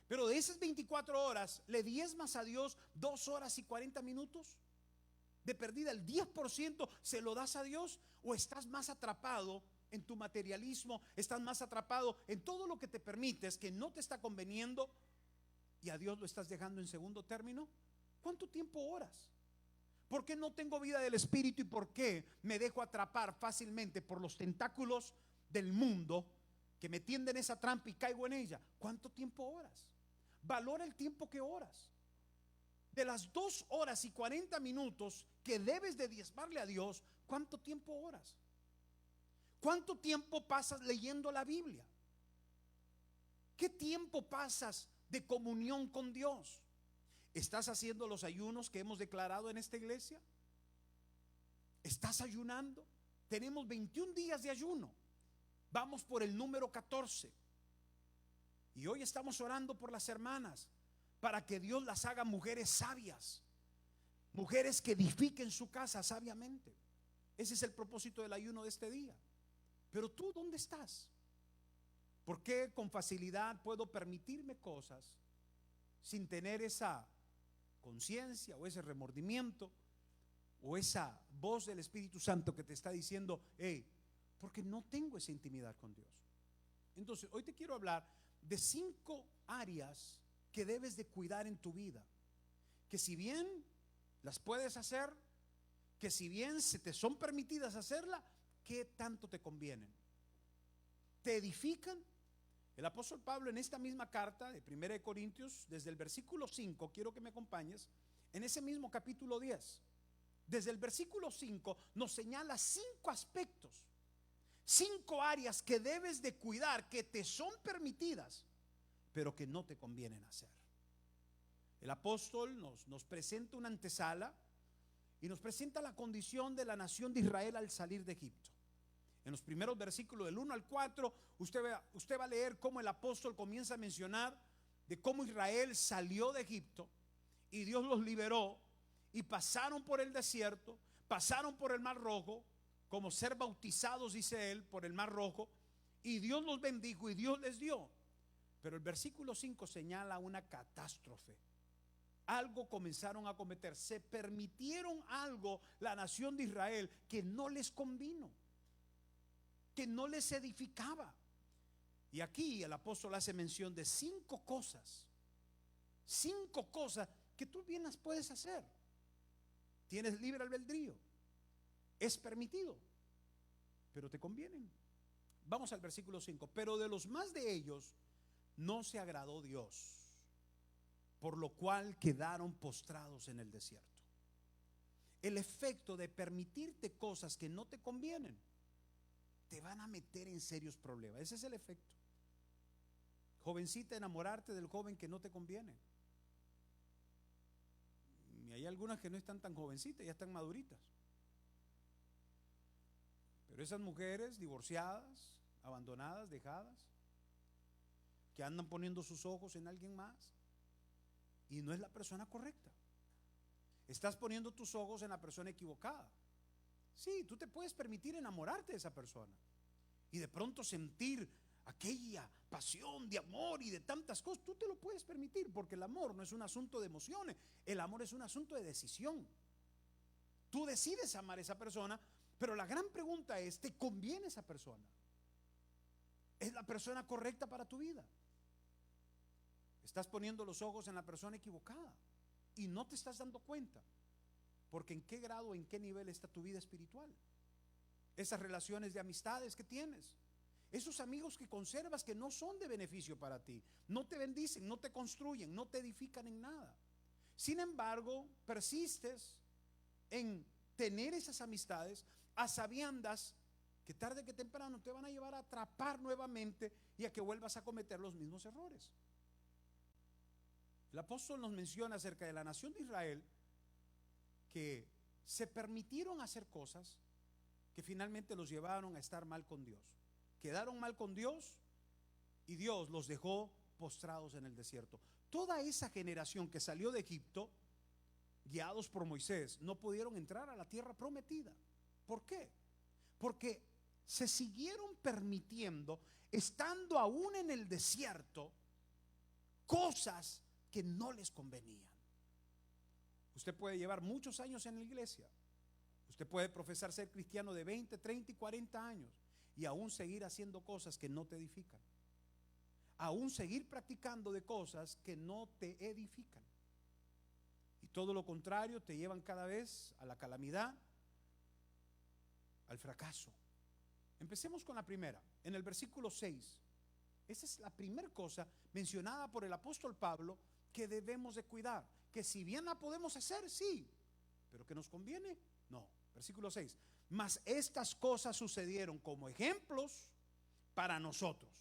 Pero de esas 24 horas, ¿le diezmas a Dios 2 horas y 40 minutos? De perdida, el 10% se lo das a Dios, o estás más atrapado en tu materialismo, estás más atrapado en todo lo que te permites, que no te está conveniendo, y a Dios lo estás dejando en segundo término. ¿Cuánto tiempo oras? ¿Por qué no tengo vida del Espíritu y por qué me dejo atrapar fácilmente por los tentáculos del mundo que me tienden esa trampa y caigo en ella. ¿Cuánto tiempo oras? Valora el tiempo que oras. De las 2 horas y 40 minutos que debes de diezmarle a Dios, ¿cuánto tiempo oras? ¿Cuánto tiempo pasas leyendo la Biblia? ¿Qué tiempo pasas de comunión con Dios? ¿Estás haciendo los ayunos que hemos declarado en esta iglesia? ¿Estás ayunando? Tenemos 21 días de ayuno. Vamos por el número 14. Y hoy estamos orando por las hermanas para que Dios las haga mujeres sabias, mujeres que edifiquen su casa sabiamente. Ese es el propósito del ayuno de este día. Pero tú, ¿dónde estás? ¿Por qué con facilidad puedo permitirme cosas sin tener esa conciencia o ese remordimiento o esa voz del Espíritu Santo que te está diciendo, hey, porque no tengo esa intimidad con Dios? Entonces, hoy te quiero hablar de 5 áreas que debes de cuidar en tu vida, que si bien las puedes hacer, que si bien se te son permitidas hacerla, ¿qué tanto te convienen? ¿Te edifican? El apóstol Pablo en esta misma carta de 1 Corintios, desde el versículo 5, quiero que me acompañes, en ese mismo capítulo 10, desde el versículo 5 nos señala 5 aspectos, 5 áreas que debes de cuidar, que te son permitidas, pero que no te convienen hacer. El apóstol nos presenta una antesala y nos presenta la condición de la nación de Israel al salir de Egipto. En los primeros versículos del 1 al 4, usted va a leer cómo el apóstol comienza a mencionar de cómo Israel salió de Egipto y Dios los liberó y pasaron por el desierto, pasaron por el Mar Rojo, como ser bautizados, dice él, por el Mar Rojo, y Dios los bendijo y Dios les dio. Pero el versículo 5 señala una catástrofe. Algo comenzaron a cometer, se permitieron algo la nación de Israel que no les convino, que no les edificaba. Y aquí el apóstol hace mención de 5 cosas, 5 cosas que tú bien las puedes hacer. Tienes libre albedrío, es permitido, pero te convienen. Vamos al versículo 5. Pero de los más de ellos no se agradó Dios, por lo cual quedaron postrados en el desierto. El efecto de permitirte cosas que no te convienen te van a meter en serios problemas. Ese es el efecto. Jovencita, enamorarte del joven que no te conviene. Y hay algunas que no están tan jovencitas, ya están maduritas. Pero esas mujeres divorciadas, abandonadas, dejadas, que andan poniendo sus ojos en alguien más y no es la persona correcta. Estás poniendo tus ojos en la persona equivocada. Sí, tú te puedes permitir enamorarte de esa persona y de pronto sentir aquella pasión de amor y de tantas cosas. Tú te lo puedes permitir, porque el amor no es un asunto de emociones, el amor es un asunto de decisión. Tú decides amar a esa persona, pero la gran pregunta es, ¿te conviene esa persona? ¿Es la persona correcta para tu vida? Estás poniendo los ojos en la persona equivocada y no te estás dando cuenta, porque en qué grado, en qué nivel está tu vida espiritual. Esas relaciones de amistades que tienes, esos amigos que conservas que no son de beneficio para ti, no te bendicen, no te construyen, no te edifican en nada. Sin embargo, persistes en tener esas amistades a sabiendas que tarde que temprano te van a llevar a atrapar nuevamente y a que vuelvas a cometer los mismos errores. El apóstol nos menciona acerca de la nación de Israel que se permitieron hacer cosas que finalmente los llevaron a estar mal con Dios. Quedaron mal con Dios y Dios los dejó postrados en el desierto. Toda esa generación que salió de Egipto, guiados por Moisés, no pudieron entrar a la tierra prometida. ¿Por qué? Porque se siguieron permitiendo, estando aún en el desierto, cosas que no les convenían. Usted puede llevar muchos años en la iglesia, usted puede profesar ser cristiano de 20, 30 y 40 años y aún seguir haciendo cosas que no te edifican, aún seguir practicando de cosas que no te edifican, y todo lo contrario, te llevan cada vez a la calamidad, al fracaso. Empecemos con la primera, en el versículo 6. Esa es la primera cosa mencionada por el apóstol Pablo que debemos de cuidar. Que si bien la podemos hacer, sí, pero que nos conviene, no. Versículo 6. Mas estas cosas sucedieron como ejemplos para nosotros.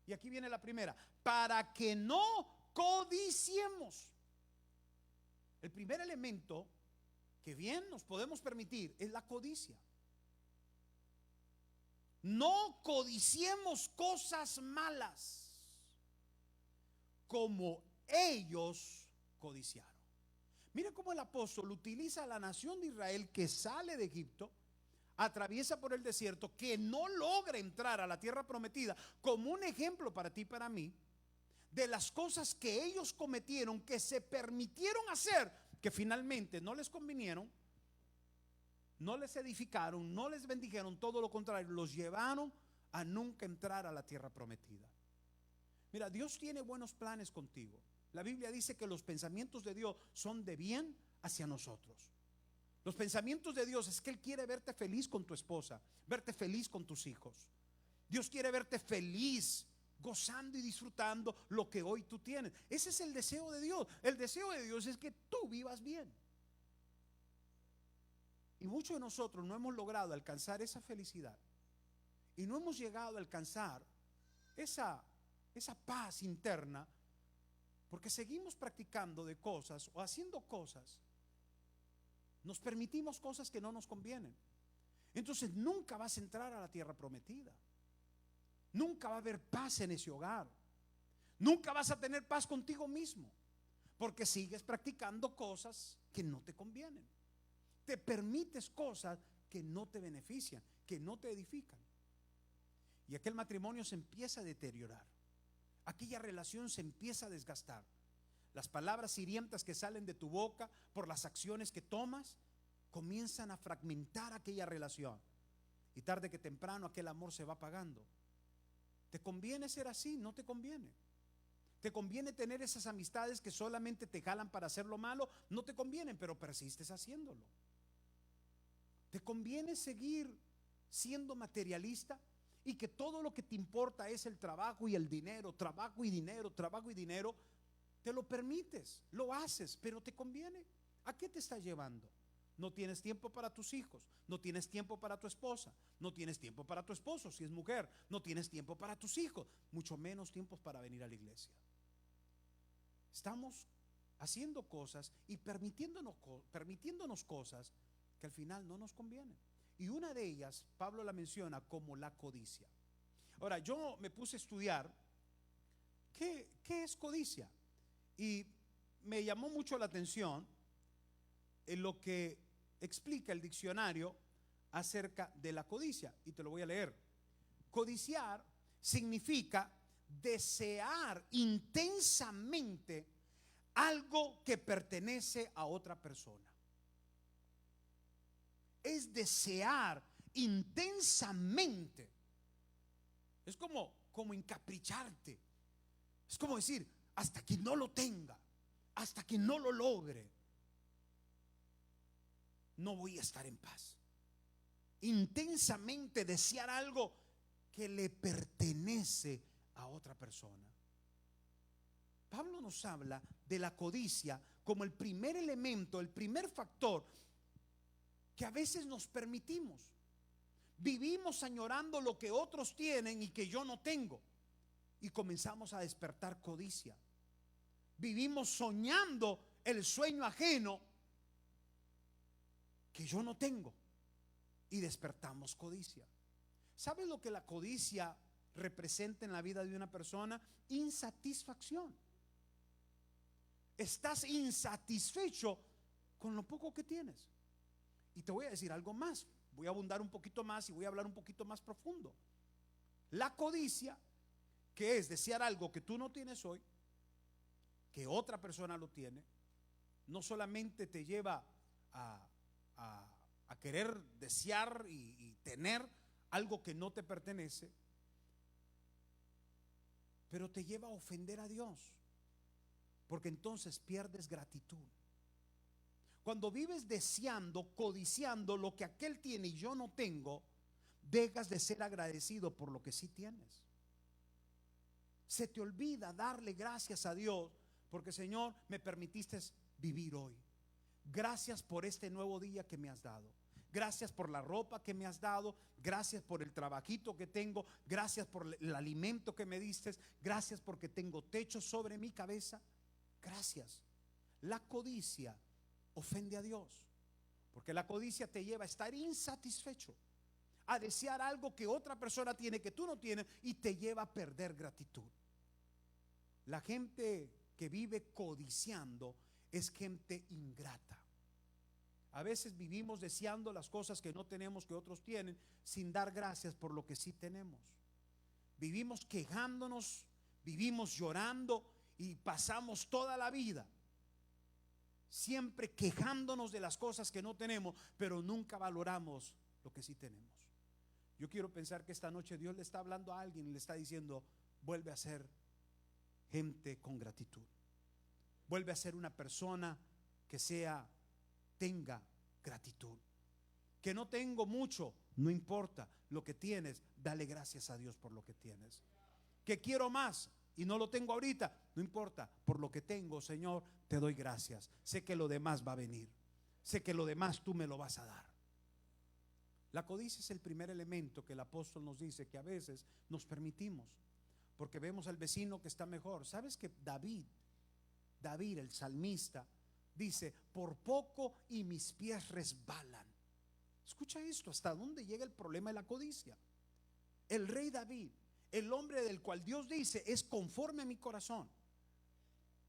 Y aquí viene la primera: para que no codiciemos. El primer elemento que bien nos podemos permitir es la codicia. No codiciemos cosas malas como ellos codiciaron. Mira cómo el apóstol utiliza a la nación de Israel que sale de Egipto, atraviesa por el desierto, que no logra entrar a la tierra prometida, como un ejemplo para ti y para mí, de las cosas que ellos cometieron, que se permitieron hacer, que finalmente no les convinieron, no les edificaron, no les bendijeron, todo lo contrario, los llevaron a nunca entrar a la tierra prometida. Mira, Dios tiene buenos planes contigo. La Biblia dice que los pensamientos de Dios son de bien hacia nosotros. Los pensamientos de Dios es que Él quiere verte feliz con tu esposa, verte feliz con tus hijos. Dios quiere verte feliz, gozando y disfrutando lo que hoy tú tienes. Ese es el deseo de Dios. El deseo de Dios es que tú vivas bien. Y muchos de nosotros no hemos logrado alcanzar esa felicidad y no hemos llegado a alcanzar esa paz interna, porque seguimos practicando de cosas o haciendo cosas, nos permitimos cosas que no nos convienen. Entonces nunca vas a entrar a la tierra prometida, nunca va a haber paz en ese hogar, nunca vas a tener paz contigo mismo, porque sigues practicando cosas que no te convienen. Te permites cosas que no te benefician, que no te edifican. Y aquel matrimonio se empieza a deteriorar. Aquella relación se empieza a desgastar. Las palabras hirientas que salen de tu boca por las acciones que tomas comienzan a fragmentar aquella relación. Y tarde que temprano aquel amor se va apagando. ¿Te conviene ser así? No te conviene. ¿Te conviene tener esas amistades que solamente te jalan para hacer lo malo? No te convienen, pero persistes haciéndolo. ¿Te conviene seguir siendo materialista y que todo lo que te importa es el trabajo y el dinero, trabajo y dinero, trabajo y dinero? Te lo permites, lo haces, pero ¿te conviene? ¿A qué te está llevando? No tienes tiempo para tus hijos, no tienes tiempo para tu esposa, no tienes tiempo para tu esposo si es mujer, no tienes tiempo para tus hijos, mucho menos tiempos para venir a la iglesia. Estamos haciendo cosas y permitiéndonos cosas que al final no nos convienen. Y una de ellas, Pablo la menciona como la codicia. Ahora, yo me puse a estudiar qué es codicia, y me llamó mucho la atención en lo que explica el diccionario acerca de la codicia, y te lo voy a leer. Codiciar significa desear intensamente algo que pertenece a otra persona. Es desear intensamente. Es como encapricharte. Es como decir, hasta que no lo tenga, hasta que no lo logre, no voy a estar en paz. Intensamente desear algo que le pertenece a otra persona. Pablo nos habla de la codicia como el primer elemento, el primer factor que a veces nos permitimos. Vivimos añorando lo que otros tienen y que yo no tengo, y comenzamos a despertar codicia. Vivimos soñando el sueño ajeno que yo no tengo, y despertamos codicia. ¿Sabes lo que la codicia representa en la vida de una persona? Insatisfacción. Estás insatisfecho con lo poco que tienes. Y te voy a decir algo más, voy a abundar un poquito más y voy a hablar un poquito más profundo. La codicia, que es desear algo que tú no tienes hoy, que otra persona lo tiene, no solamente te lleva a querer desear y tener algo que no te pertenece, pero te lleva a ofender a Dios, porque entonces pierdes gratitud. Cuando vives deseando, codiciando lo que aquel tiene y yo no tengo, dejas de ser agradecido por lo que sí tienes. Se te olvida darle gracias a Dios porque, Señor, me permitiste vivir hoy. Gracias por este nuevo día que me has dado. Gracias por la ropa que me has dado. Gracias por el trabajito que tengo. Gracias por el alimento que me diste. Gracias porque tengo techo sobre mi cabeza. Gracias. La codicia ofende a Dios, porque la codicia te lleva a estar insatisfecho, a desear algo que otra persona tiene que tú no tienes, y te lleva a perder gratitud. La gente que vive codiciando es gente ingrata. A veces vivimos deseando las cosas que no tenemos, que otros tienen, sin dar gracias por lo que sí tenemos. Vivimos quejándonos, vivimos llorando y pasamos toda la vida siempre quejándonos de las cosas que no tenemos, pero nunca valoramos lo que sí tenemos. Yo quiero pensar que esta noche Dios le está hablando a alguien y le está diciendo: vuelve a ser gente con gratitud. Vuelve a ser una persona que tenga gratitud. Que no tengo mucho, no importa. Lo que tienes, dale gracias a Dios por lo que tienes. Que quiero más y no lo tengo ahorita, no importa. Por lo que tengo, Señor, te doy gracias. Sé que lo demás va a venir. Sé que lo demás tú me lo vas a dar. La codicia es el primer elemento que el apóstol nos dice que a veces nos permitimos, porque vemos al vecino que está mejor. ¿Sabes que David, el salmista, dice: por poco y mis pies resbalan? Escucha esto, hasta dónde llega el problema de la codicia. El rey David, el hombre del cual Dios dice es conforme a mi corazón,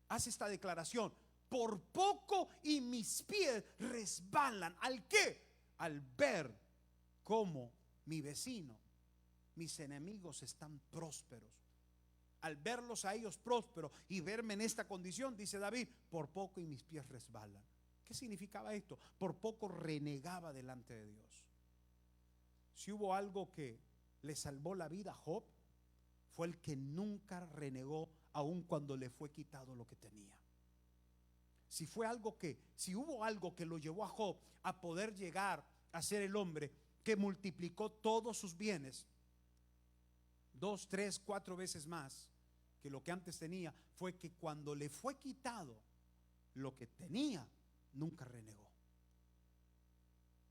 hace esta declaración: por poco y mis pies resbalan. ¿Al qué? Al ver cómo mi vecino, mis enemigos están prósperos. Al verlos a ellos prósperos y verme en esta condición, dice David: por poco y mis pies resbalan. ¿Qué significaba esto? Por poco renegaba delante de Dios. Si hubo algo que le salvó la vida a Job, fue el que nunca renegó, aun cuando le fue quitado lo que tenía. Si hubo algo que lo llevó a Job a poder llegar a ser el hombre que multiplicó todos sus bienes 2, 3, 4 veces más que lo que antes tenía, fue que cuando le fue quitado lo que tenía, nunca renegó.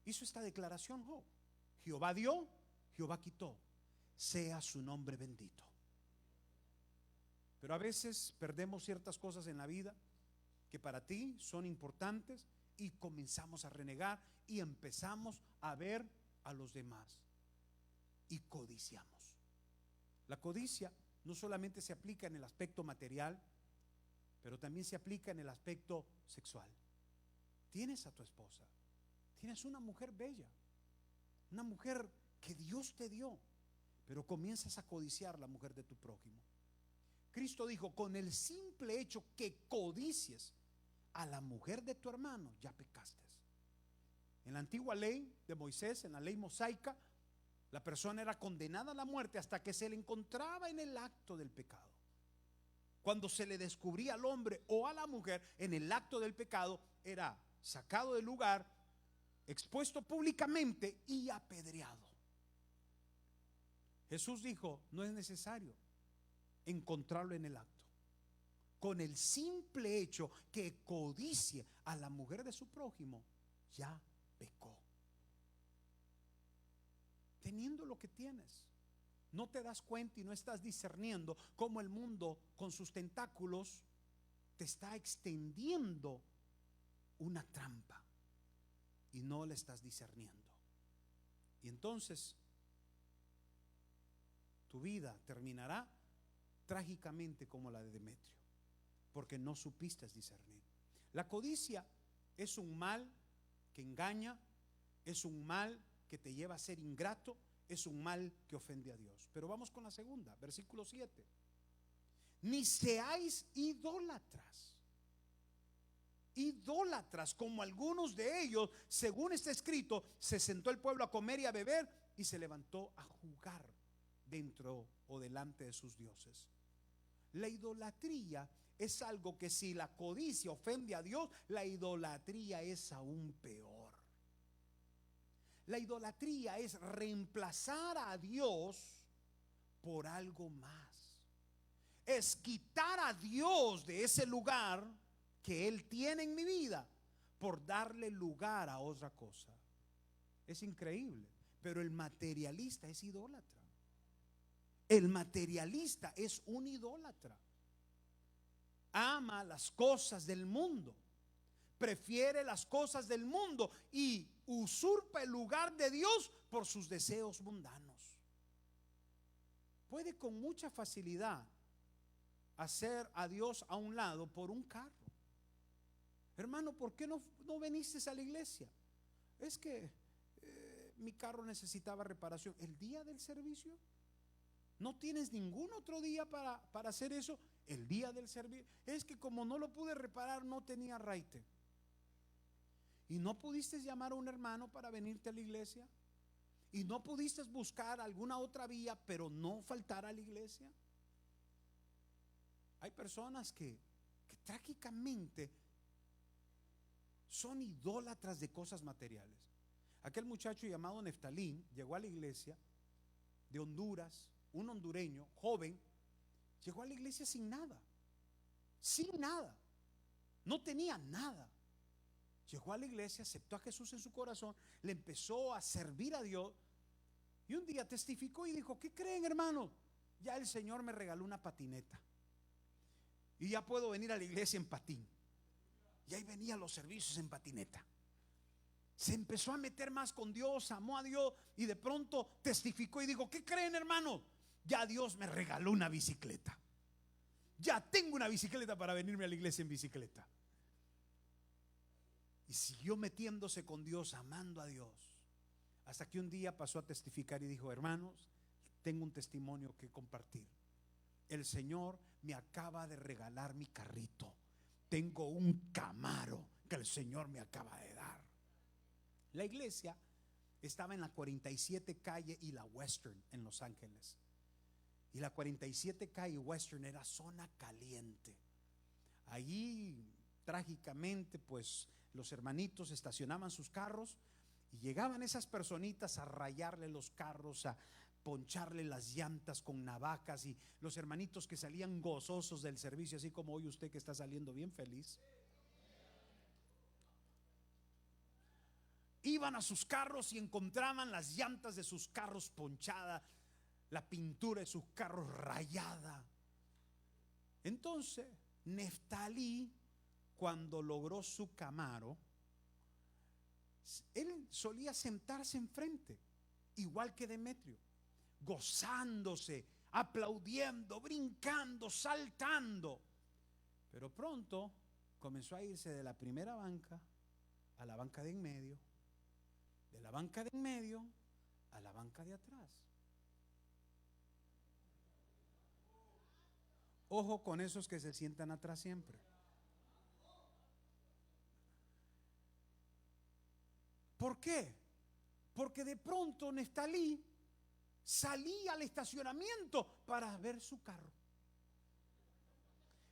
Hizo esta declaración Job: Jehová dio, Jehová quitó, sea su nombre bendito. Pero a veces perdemos ciertas cosas en la vida que para ti son importantes y comenzamos a renegar y empezamos a ver a los demás y codiciamos. La codicia no solamente se aplica en el aspecto material, pero también se aplica en el aspecto sexual. Tienes a tu esposa, tienes una mujer bella, una mujer que Dios te dio, pero comienzas a codiciar la mujer de tu prójimo. Cristo dijo: con el simple hecho que codicies a la mujer de tu hermano, ya pecaste. En la antigua ley de Moisés, en la ley mosaica, la persona era condenada a la muerte hasta que se le encontraba en el acto del pecado. Cuando se le descubría al hombre o a la mujer en el acto del pecado, era sacado del lugar, expuesto públicamente y apedreado. Jesús dijo: no es necesario encontrarlo en el acto. Con el simple hecho que codicie a la mujer de su prójimo, ya pecó. Teniendo lo que tienes, no te das cuenta y no estás discerniendo cómo el mundo con sus tentáculos te está extendiendo una trampa y no la estás discerniendo. Y entonces tu vida terminará trágicamente como la de Demetrio, porque no supiste discernir. La codicia es un mal que engaña, es un mal que te lleva a ser ingrato, es un mal que ofende a Dios. Pero vamos con la segunda, versículo 7. Ni seáis idólatras. Idólatras, como algunos de ellos, según está escrito, se sentó el pueblo a comer y a beber y se levantó a jugar dentro o delante de sus dioses. La idolatría es algo que, si la codicia ofende a Dios, la idolatría es aún peor. La idolatría es reemplazar a Dios por algo más. Es quitar a Dios de ese lugar que Él tiene en mi vida por darle lugar a otra cosa. Es increíble, pero el materialista es idólatra. El materialista es un idólatra. Ama las cosas del mundo, prefiere las cosas del mundo y usurpa el lugar de Dios por sus deseos mundanos. Puede con mucha facilidad hacer a Dios a un lado por un carro. Hermano, ¿por qué no viniste a la iglesia? Es que mi carro necesitaba reparación. ¿El día del servicio? ¿No tienes ningún otro día para hacer eso? El día del servicio. Es que como no lo pude reparar, no tenía raite. ¿Y no pudiste llamar a un hermano para venirte a la iglesia? ¿Y no pudiste buscar alguna otra vía, pero no faltar a la iglesia? Hay personas que trágicamente son idólatras de cosas materiales. Aquel muchacho llamado Neftalí llegó a la iglesia de Honduras, un hondureño joven, llegó a la iglesia sin nada, no tenía nada. Llegó a la iglesia, aceptó a Jesús en su corazón, le empezó a servir a Dios y un día testificó y dijo: ¿qué creen, hermano? Ya el Señor me regaló una patineta y ya puedo venir a la iglesia en patín. Y ahí venía los servicios en patineta. Se empezó a meter más con Dios, amó a Dios y de pronto testificó y dijo: ¿qué creen, hermano? Ya Dios me regaló una bicicleta. Ya tengo una bicicleta para venirme a la iglesia en bicicleta. Y siguió metiéndose con Dios, amando a Dios, hasta que un día pasó a testificar y dijo: hermanos, tengo un testimonio que compartir. El Señor me acaba de regalar mi carrito. Tengo un Camaro que el Señor me acaba de dar. La iglesia estaba en la 47 calle y la Western en Los Ángeles. Y la 47 calle Western era zona caliente. Allí trágicamente pues los hermanitos estacionaban sus carros y llegaban esas personitas a rayarle los carros, a poncharle las llantas con navajas, y los hermanitos que salían gozosos del servicio, así como hoy usted que está saliendo bien feliz, iban a sus carros y encontraban las llantas de sus carros ponchadas, la pintura de sus carros rayada. Entonces Neftalí, cuando logró su Camaro, él solía sentarse enfrente, igual que Demetrio, gozándose, aplaudiendo, brincando, saltando. Pero pronto comenzó a irse de la primera banca a la banca de en medio, de la banca de en medio a la banca de atrás. Ojo con esos que se sientan atrás siempre. ¿Por qué? Porque de pronto Neftalí salía al estacionamiento para ver su carro.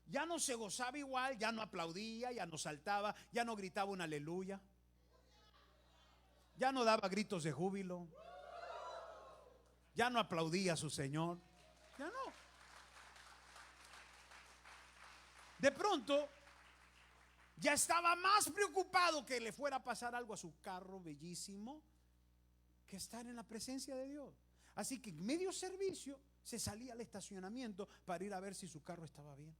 Ya no se gozaba igual, ya no aplaudía, ya no saltaba, ya no gritaba un aleluya, ya no daba gritos de júbilo, ya no aplaudía a su Señor, ya no. De pronto ya estaba más preocupado que le fuera a pasar algo a su carro bellísimo que estar en la presencia de Dios. Así que en medio servicio se salía al estacionamiento para ir a ver si su carro estaba bien.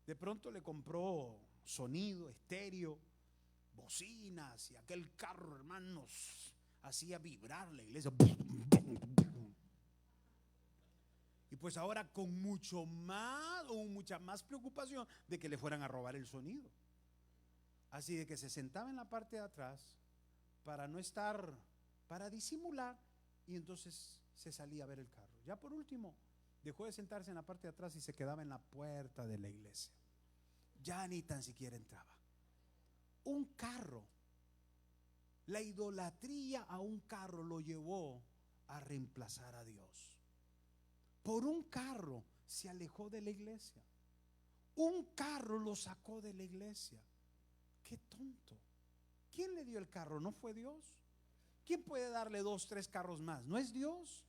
De pronto le compró sonido, estéreo, bocinas, y aquel carro, hermanos, hacía vibrar la iglesia. Y pues ahora con mucho más o mucha más preocupación de que le fueran a robar el sonido. Así de que se sentaba en la parte de atrás para no estar, para disimular, y entonces se salía a ver el carro. Ya por último dejó de sentarse en la parte de atrás y se quedaba en la puerta de la iglesia. Ya ni tan siquiera entraba. Un carro, la idolatría a un carro lo llevó a reemplazar a Dios. Por un carro se alejó de la iglesia. Un carro lo sacó de la iglesia. Qué tonto, ¿Quién le dio el carro? ¿No fue Dios? ¿Quién puede darle 2, 3 carros más? ¿No es Dios?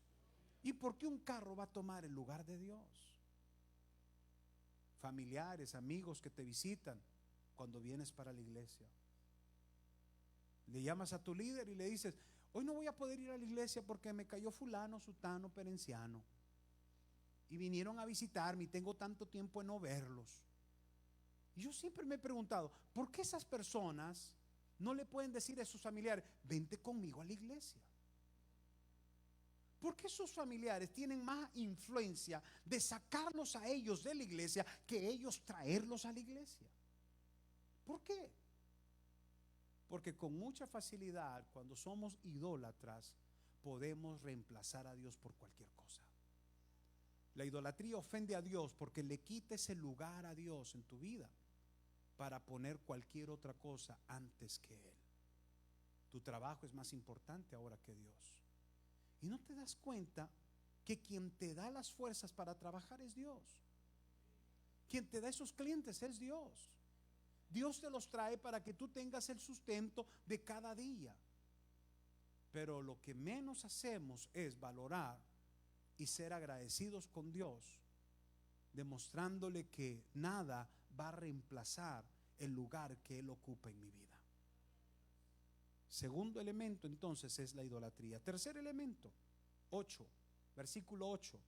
¿Y por qué un carro va a tomar el lugar de Dios? Familiares, amigos que te visitan cuando vienes para la iglesia. Le llamas a tu líder y le dices: hoy no voy a poder ir a la iglesia porque me cayó fulano, sutano, perenciano, y vinieron a visitarme y tengo tanto tiempo en no verlos. Y yo siempre me he preguntado, ¿por qué esas personas no le pueden decir a sus familiares: vente conmigo a la iglesia? ¿Por qué sus familiares tienen más influencia de sacarlos a ellos de la iglesia que ellos traerlos a la iglesia? ¿Por qué? Porque con mucha facilidad, cuando somos idólatras, podemos reemplazar a Dios por cualquier cosa. La idolatría ofende a Dios porque le quita ese lugar a Dios en tu vida para poner cualquier otra cosa antes que Él. Tu trabajo es más importante ahora que Dios. Y no te das cuenta que quien te da las fuerzas para trabajar es Dios. Quien te da esos clientes es Dios. Dios te los trae para que tú tengas el sustento de cada día. Pero lo que menos hacemos es valorar y ser agradecidos con Dios, demostrándole que nada va a reemplazar el lugar que Él ocupa en mi vida. Segundo elemento entonces es la idolatría. Tercer elemento, 8, versículo 8.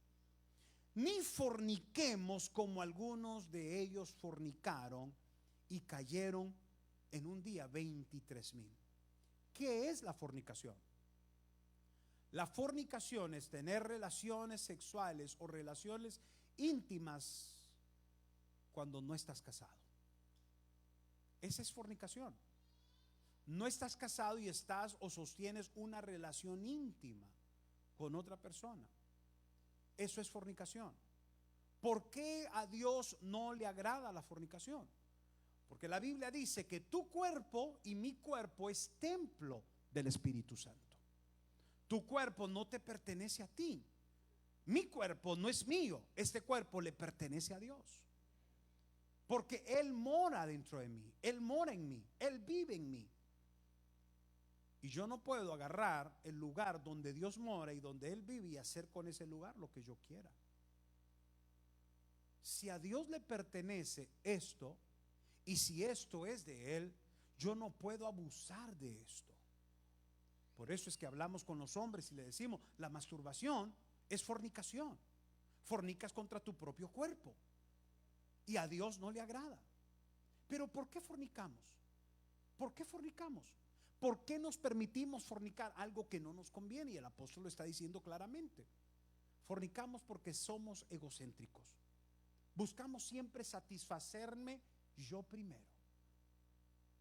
Ni forniquemos como algunos de ellos fornicaron y cayeron en un día 23,000. ¿Qué es la fornicación? La fornicación es tener relaciones sexuales o relaciones íntimas cuando no estás casado. Esa es fornicación. No estás casado y estás o sostienes una relación íntima con otra persona. Eso es fornicación. ¿Por qué a Dios no le agrada la fornicación? Porque la Biblia dice que tu cuerpo y mi cuerpo es templo del Espíritu Santo. Tu cuerpo no te pertenece a ti. Mi cuerpo no es mío. Este cuerpo le pertenece a Dios. Porque Él mora dentro de mí. Él mora en mí. Él vive en mí. Y yo no puedo agarrar el lugar donde Dios mora y donde Él vive y hacer con ese lugar lo que yo quiera. Si a Dios le pertenece esto, y si esto es de Él, yo no puedo abusar de esto. Por eso es que hablamos con los hombres y le decimos: la masturbación es fornicación. Fornicas contra tu propio cuerpo y a Dios no le agrada. Pero ¿por qué fornicamos? ¿Por qué fornicamos? ¿Por qué nos permitimos fornicar algo que no nos conviene? Y el apóstol lo está diciendo claramente. Fornicamos porque somos egocéntricos. Buscamos siempre satisfacerme yo primero.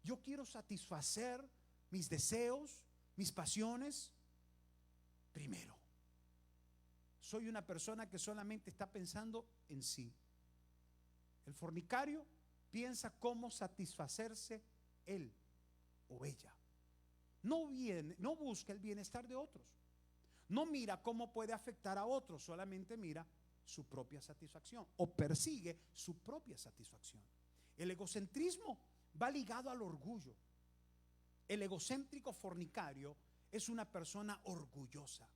Yo quiero satisfacer mis deseos, mis pasiones primero. Soy una persona que solamente está pensando en sí. El fornicario piensa cómo satisfacerse él o ella. No busca el bienestar de otros. No mira cómo puede afectar a otros, solamente mira su propia satisfacción o persigue su propia satisfacción. El egocentrismo va ligado al orgullo. El egocéntrico fornicario es una persona orgullosa,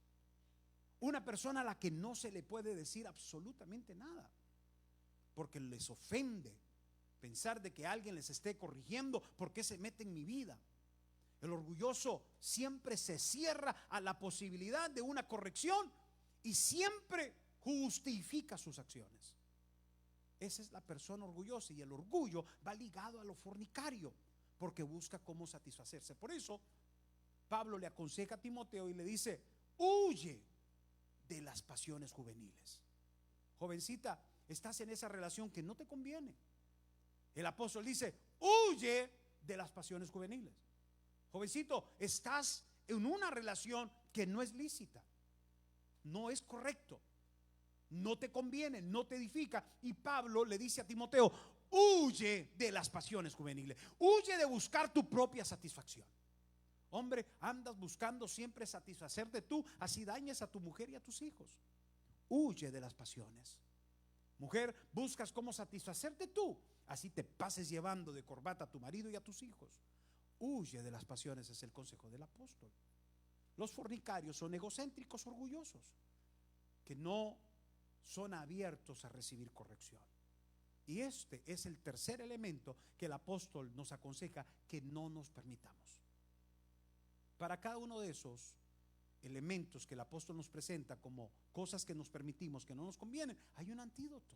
una persona a la que no se le puede decir absolutamente nada, porque les ofende pensar de que alguien les esté corrigiendo. ¿Por qué se mete en mi vida? El orgulloso siempre se cierra a la posibilidad de una corrección y siempre justifica sus acciones. Esa es la persona orgullosa, y el orgullo va ligado a lo fornicario porque busca cómo satisfacerse. Por eso Pablo le aconseja a Timoteo y le dice: huye de las pasiones juveniles. Jovencita, estás en esa relación que no te conviene. El apóstol dice: huye de las pasiones juveniles. Jovencito, estás en una relación que no es lícita, no es correcto, no te conviene, no te edifica. Y Pablo le dice a Timoteo: huye de las pasiones juveniles, huye de buscar tu propia satisfacción. Hombre, andas buscando siempre satisfacerte tú, así dañas a tu mujer y a tus hijos. Huye de las pasiones. Mujer, buscas cómo satisfacerte tú, así te pases llevando de corbata a tu marido y a tus hijos. Huye de las pasiones, es el consejo del apóstol. Los fornicarios son egocéntricos, orgullosos, que no son abiertos a recibir corrección. Y este es el tercer elemento que el apóstol nos aconseja que no nos permitamos. Para cada uno de esos elementos que el apóstol nos presenta como cosas que nos permitimos, que no nos convienen, hay un antídoto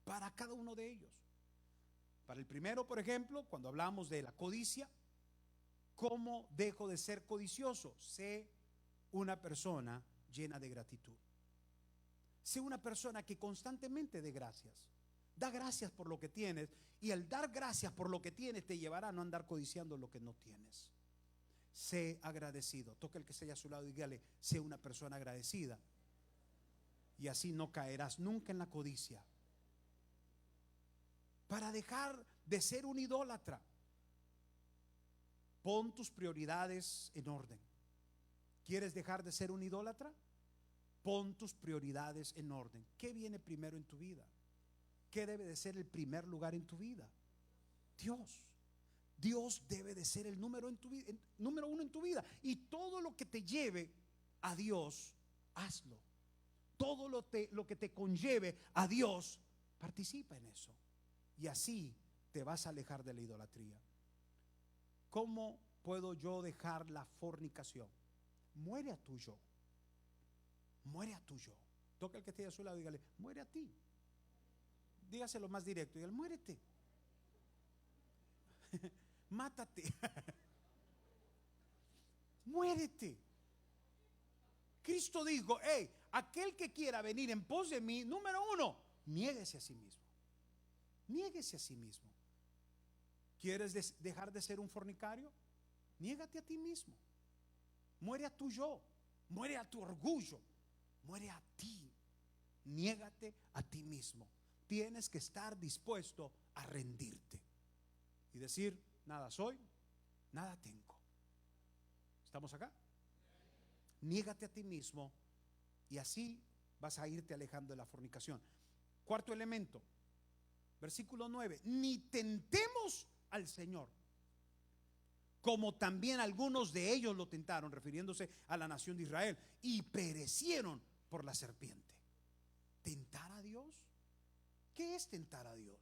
para cada uno de ellos. Para el primero, por ejemplo, cuando hablamos de la codicia, ¿cómo dejo de ser codicioso? Sé una persona llena de gratitud. Sé una persona que constantemente dé gracias. Da gracias por lo que tienes, y el dar gracias por lo que tienes te llevará a no andar codiciando lo que no tienes. Sé agradecido. Toca el que esté a su lado y dígale: sé una persona agradecida, y así no caerás nunca en la codicia. Para dejar de ser un idólatra, pon tus prioridades en orden. ¿Quieres dejar de ser un idólatra? Pon tus prioridades en orden. ¿Qué viene primero en tu vida? ¿Qué debe de ser el primer lugar en tu vida? Dios. Dios debe de ser el número uno en tu vida. Y todo lo que te lleve a Dios, hazlo. Todo lo que te conlleve a Dios, participa en eso. Y así te vas a alejar de la idolatría. ¿Cómo puedo yo dejar la fornicación? Muere a tu yo. Muere a tu yo. Toca el que esté a su lado y dígale: muere a ti. Dígaselo más directo. Dígale: muérete. Mátate. Muérete. Cristo dijo: hey, aquel que quiera venir en pos de mí, número uno, niéguese a sí mismo. Niéguese a sí mismo. ¿Quieres dejar de ser un fornicario? Niégate a ti mismo. Muere a tu yo. Muere a tu orgullo. Muere a ti. Niégate a ti mismo. Tienes que estar dispuesto a rendirte y decir: nada soy, nada tengo. ¿Estamos acá? Niégate a ti mismo, y así vas a irte alejando de la fornicación. Cuarto elemento, versículo 9: ni tentemos al Señor, como también algunos de ellos lo tentaron, refiriéndose a la nación de Israel, y perecieron por la serpiente. ¿Tentar a Dios? ¿Qué es tentar a Dios?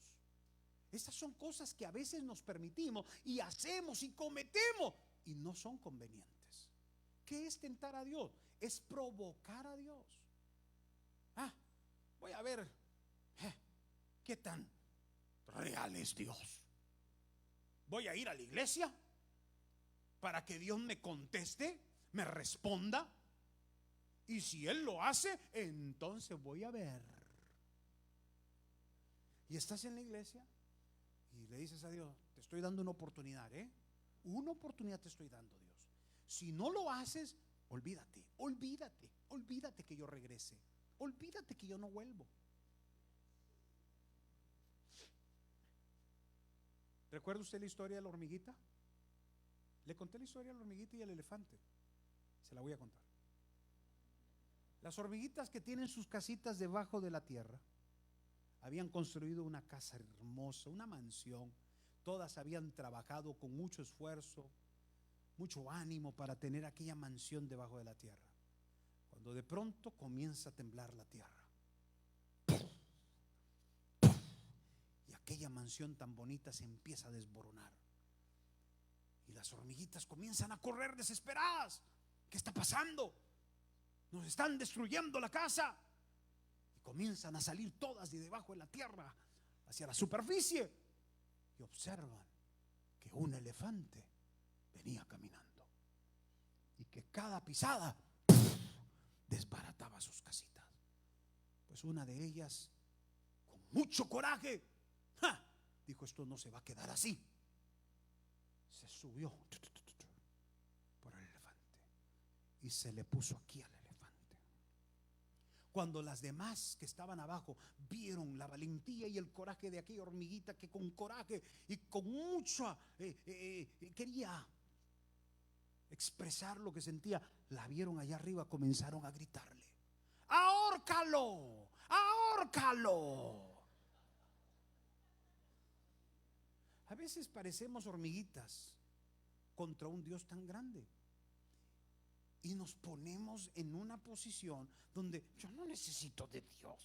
Estas son cosas que a veces nos permitimos y hacemos y cometemos y no son convenientes. ¿Qué es tentar a Dios? Es provocar a Dios. Voy a ver qué tan real es Dios. Voy a ir a la iglesia para que Dios me conteste, me responda, y si Él lo hace, entonces voy a ver. Y estás en la iglesia y le dices a Dios: te estoy dando una oportunidad, una oportunidad te estoy dando, Dios. Si no lo haces, olvídate, olvídate, olvídate que yo regrese, olvídate que yo no vuelvo. ¿Recuerda usted la historia de la hormiguita? Le conté la historia de la hormiguita y el elefante. Se la voy a contar. Las hormiguitas que tienen sus casitas debajo de la tierra habían construido una casa hermosa, una mansión. Todas habían trabajado con mucho esfuerzo, mucho ánimo para tener aquella mansión debajo de la tierra. Cuando de pronto comienza a temblar la tierra, y aquella mansión tan bonita se empieza a desboronar, y las hormiguitas comienzan a correr desesperadas. ¿Qué está pasando? Nos están destruyendo la casa. Y comienzan a salir todas de debajo de la tierra hacia la superficie, y observan que un elefante venía caminando y que cada pisada desbarataba sus casitas. Pues una de ellas, con mucho coraje, dijo: esto no se va a quedar así. Se subió por el elefante y se le puso aquí al elefante. Cuando las demás que estaban abajo vieron la valentía y el coraje de aquella hormiguita, que con coraje y con mucha quería expresar lo que sentía, la vieron allá arriba, comenzaron a gritarle: ¡ahórcalo! ¡ahórcalo! A veces parecemos hormiguitas contra un Dios tan grande. Y nos ponemos en una posición donde yo no necesito de Dios.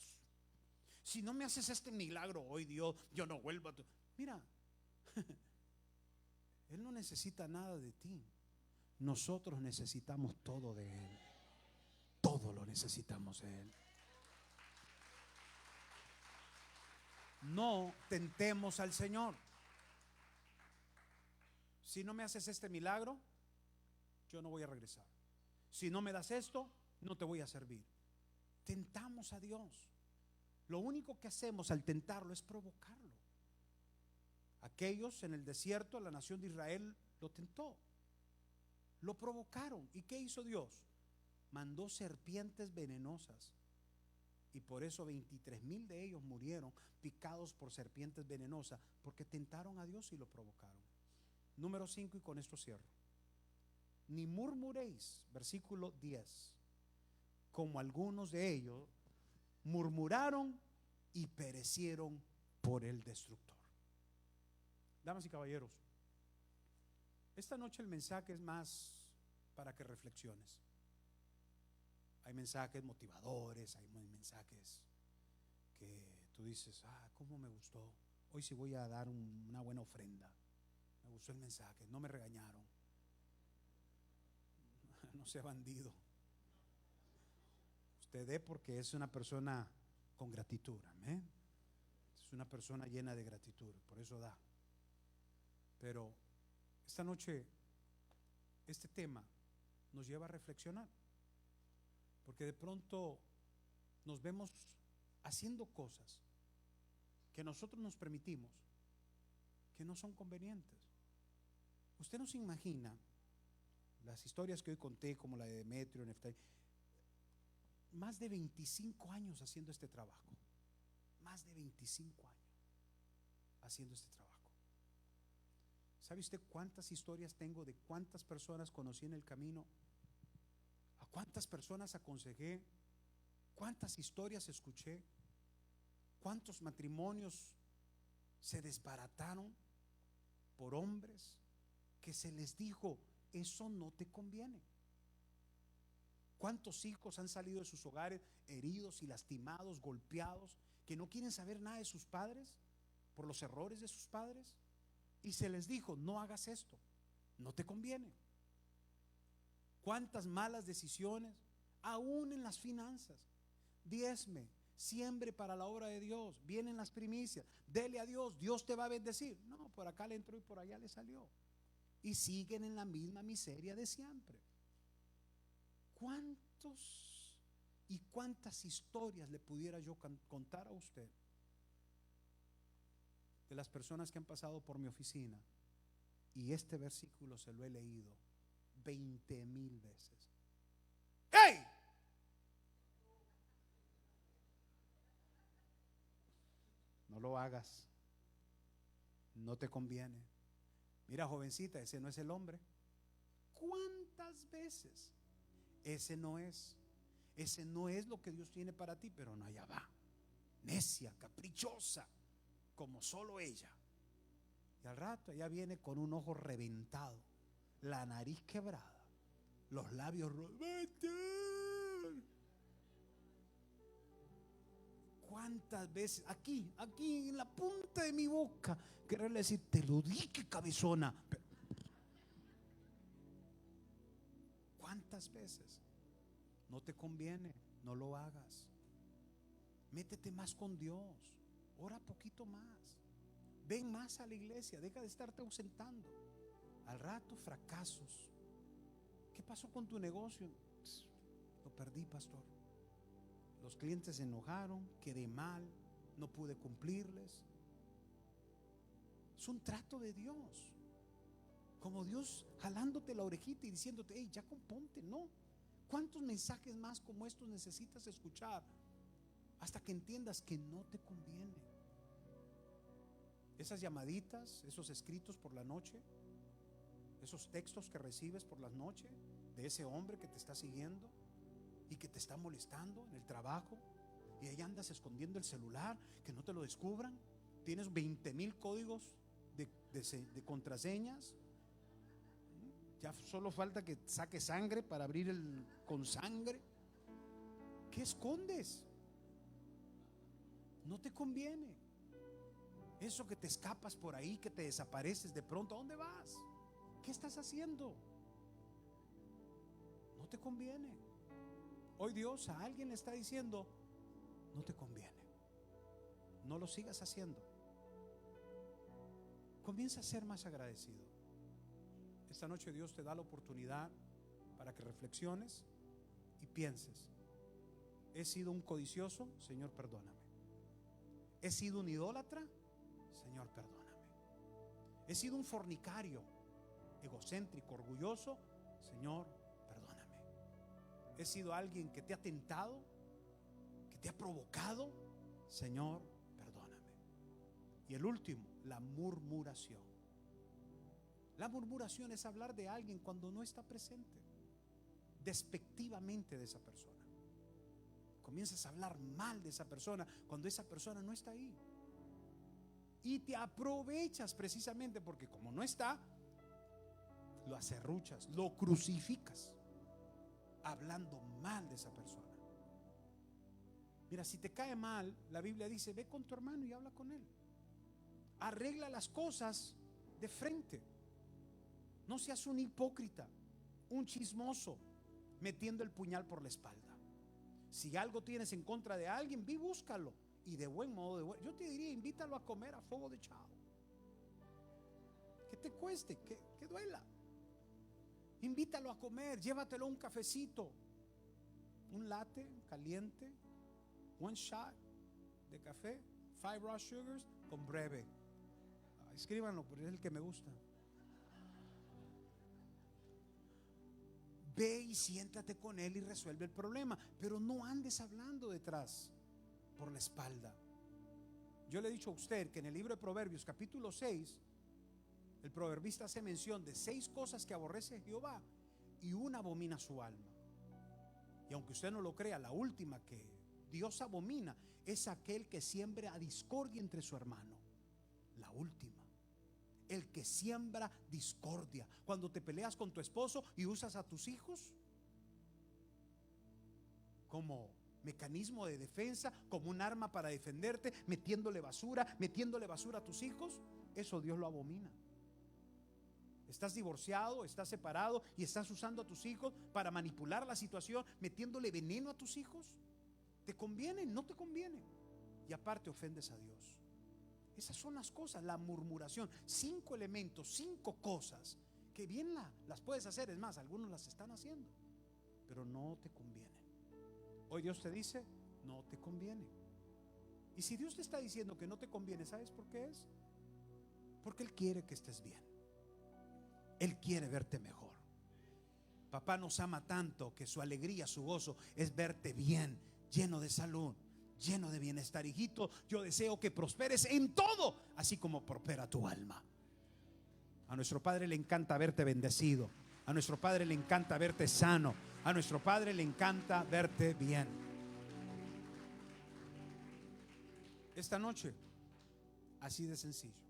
Si no me haces este milagro hoy, Dios, yo no vuelvo a tu... Mira, Él no necesita nada de ti. Nosotros necesitamos todo de Él. Todo lo necesitamos de Él. No tentemos al Señor. Si no me haces este milagro, yo no voy a regresar. Si no me das esto, no te voy a servir. Tentamos a Dios. Lo único que hacemos al tentarlo es provocarlo. Aquellos en el desierto, la nación de Israel lo tentó, lo provocaron. ¿Y qué hizo Dios? Mandó serpientes venenosas, y por eso 23,000 de ellos murieron picados por serpientes venenosas, porque tentaron a Dios y lo provocaron. Número 5, y con esto cierro. Ni murmuréis, versículo 10, como algunos de ellos murmuraron y perecieron por el destructor. Damas y caballeros, esta noche el mensaje es más para que reflexiones. Hay mensajes motivadores, hay mensajes que tú dices, cómo me gustó. Hoy sí voy a dar una buena ofrenda. Me gustó el mensaje, no me regañaron. No sea bandido. Usted dé porque es una persona con gratitud, amén. Es una persona llena de gratitud, por eso da. Pero esta noche este tema nos lleva a reflexionar, porque de pronto nos vemos haciendo cosas que nosotros nos permitimos, que no son convenientes. Usted no se imagina las historias que hoy conté, como la de Demetrio, Neftalí, más de 25 años haciendo este trabajo, más de 25 años haciendo este trabajo. ¿Sabe usted cuántas historias tengo de cuántas personas conocí en el camino? ¿A cuántas personas aconsejé? ¿Cuántas historias escuché? ¿Cuántos matrimonios se desbarataron por hombres que se les dijo, eso no te conviene? ¿Cuántos hijos han salido de sus hogares heridos y lastimados, golpeados, que no quieren saber nada de sus padres por los errores de sus padres? Y se les dijo, no hagas esto, no te conviene. ¿Cuántas malas decisiones, aún en las finanzas? Diezme, siembre para la obra de Dios, vienen las primicias, dele a Dios, Dios te va a bendecir. No, por acá le entró y por allá le salió. Y siguen en la misma miseria de siempre. ¿Cuántos y cuántas historias le pudiera yo contar a usted de las personas que han pasado por mi oficina? Y este versículo se lo he leído 20,000 veces. ¡Hey! No lo hagas, no te conviene. Mira, jovencita, ese no es el hombre. ¿Cuántas veces? Ese no es lo que Dios tiene para ti. Pero no, allá va, necia, caprichosa, como solo ella. Y al rato ella viene con un ojo reventado, la nariz quebrada, los labios ¿cuántas veces aquí en la punta de mi boca quererle decir, te lo dije, cabezona? ¿Cuántas veces? No te conviene, no lo hagas. Métete más con Dios, ora poquito más, ven más a la iglesia, deja de estarte ausentando. Al rato fracasos. ¿Qué pasó con tu negocio? Lo perdí, pastor. Los clientes se enojaron, quedé mal, no pude cumplirles. Es un trato de Dios, como Dios jalándote la orejita y diciéndote, hey, ya componte. No, ¿cuántos mensajes más como estos necesitas escuchar hasta que entiendas que no te conviene? Esas llamaditas, esos escritos por la noche, esos textos que recibes por las noches de ese hombre que te está siguiendo y que te está molestando en el trabajo, y ahí andas escondiendo el celular, que no te lo descubran. Tienes 20,000 códigos de contraseñas. Ya solo falta que saque sangre para abrir con sangre. ¿Qué escondes? No te conviene. Eso que te escapas por ahí, que te desapareces de pronto, ¿a dónde vas? ¿Qué estás haciendo? No te conviene. Hoy Dios a alguien le está diciendo: no te conviene, no lo sigas haciendo. Comienza a ser más agradecido. Esta noche Dios te da la oportunidad para que reflexiones y pienses: ¿he sido un codicioso? Señor, perdóname. ¿He sido un idólatra? Señor, perdóname. ¿He sido un fornicario, egocéntrico, orgulloso? Señor, perdóname. ¿He sido alguien que te ha tentado, que te ha provocado? Señor, perdóname. Y el último, la murmuración. La murmuración es hablar de alguien cuando no está presente, despectivamente de esa persona. Comienzas a hablar mal de esa persona cuando esa persona no está ahí, y te aprovechas precisamente porque como no está, lo acerruchas, lo crucificas, hablando mal de esa persona. Mira, si te cae mal, la Biblia dice: ve con tu hermano y habla con él. Arregla las cosas de frente. No seas un hipócrita, un chismoso, metiendo el puñal por la espalda. Si algo tienes en contra de alguien, ve y búscalo, y de buen modo, yo te diría: invítalo a comer a fuego de chao. Que te cueste, que duela. Invítalo a comer, llévatelo a un cafecito, un latte caliente, one shot de café, 5 raw sugars con breve. Escríbanlo porque es el que me gusta. Ve y siéntate con él y resuelve el problema, pero no andes hablando detrás, por la espalda. Yo le he dicho a usted que en el libro de Proverbios capítulo 6, el proverbista hace mención de 6 cosas que aborrece Jehová y una abomina su alma. Y aunque usted no lo crea, la última que Dios abomina es aquel que siembra discordia entre su hermano. La última. El que siembra discordia. Cuando te peleas con tu esposo y usas a tus hijos como mecanismo de defensa, como un arma para defenderte, metiéndole basura a tus hijos, eso Dios lo abomina. Estás divorciado, estás separado y estás usando a tus hijos para manipular la situación, metiéndole veneno a tus hijos. ¿Te conviene? No te conviene. Y aparte ofendes a Dios. Esas son las cosas, la murmuración. 5 elementos, 5 cosas que bien las puedes hacer. Es más, algunos las están haciendo, pero no te conviene. Hoy Dios te dice: no te conviene. Y si Dios te está diciendo que no te conviene, ¿sabes por qué es? Porque Él quiere que estés bien. Él quiere verte mejor. Papá nos ama tanto que su alegría, su gozo es verte bien, lleno de salud, lleno de bienestar. Hijito, yo deseo que prosperes en todo, así como prospera tu alma. A nuestro Padre le encanta verte bendecido. A nuestro Padre le encanta verte sano. A nuestro Padre le encanta verte bien. Esta noche, así de sencillo,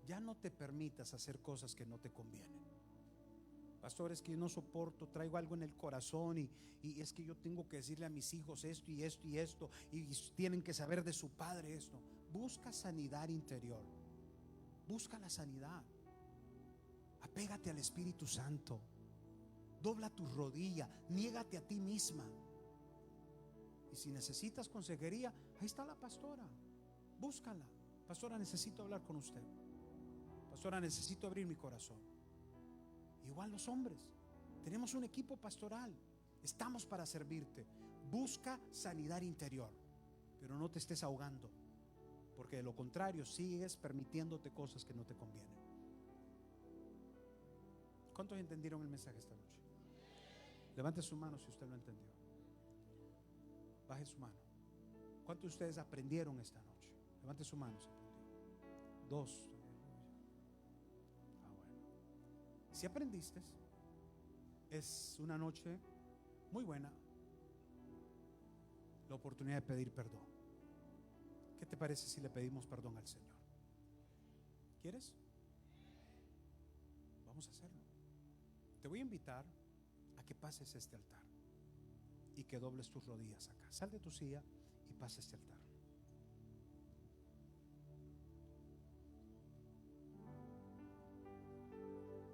ya no te permitas hacer cosas que no te convienen. Pastor, es que yo no soporto, traigo algo en el corazón y es que yo tengo que decirle a mis hijos esto y esto y esto, y tienen que saber de su padre esto. Busca sanidad interior. Busca la sanidad. Apégate al Espíritu Santo. Dobla tu rodilla, niégate a ti misma. Y si necesitas consejería, ahí está la pastora. Búscala. Pastora, necesito hablar con usted. Pastora, necesito abrir mi corazón. Igual los hombres, tenemos un equipo pastoral, estamos para servirte. Busca sanidad interior, pero no te estés ahogando, porque de lo contrario sigues permitiéndote cosas que no te convienen. ¿Cuántos entendieron el mensaje esta noche? Levante su mano si usted lo entendió. Baje su mano. ¿Cuántos de ustedes aprendieron esta noche? Levante su mano si aprendió. 2. Si aprendiste, es una noche muy buena, la oportunidad de pedir perdón. ¿Qué te parece si le pedimos perdón al Señor? ¿Quieres? Vamos a hacerlo. voy a invitar a que pases este altar y que dobles tus rodillas acá. Sal de tu silla y pasa este altar.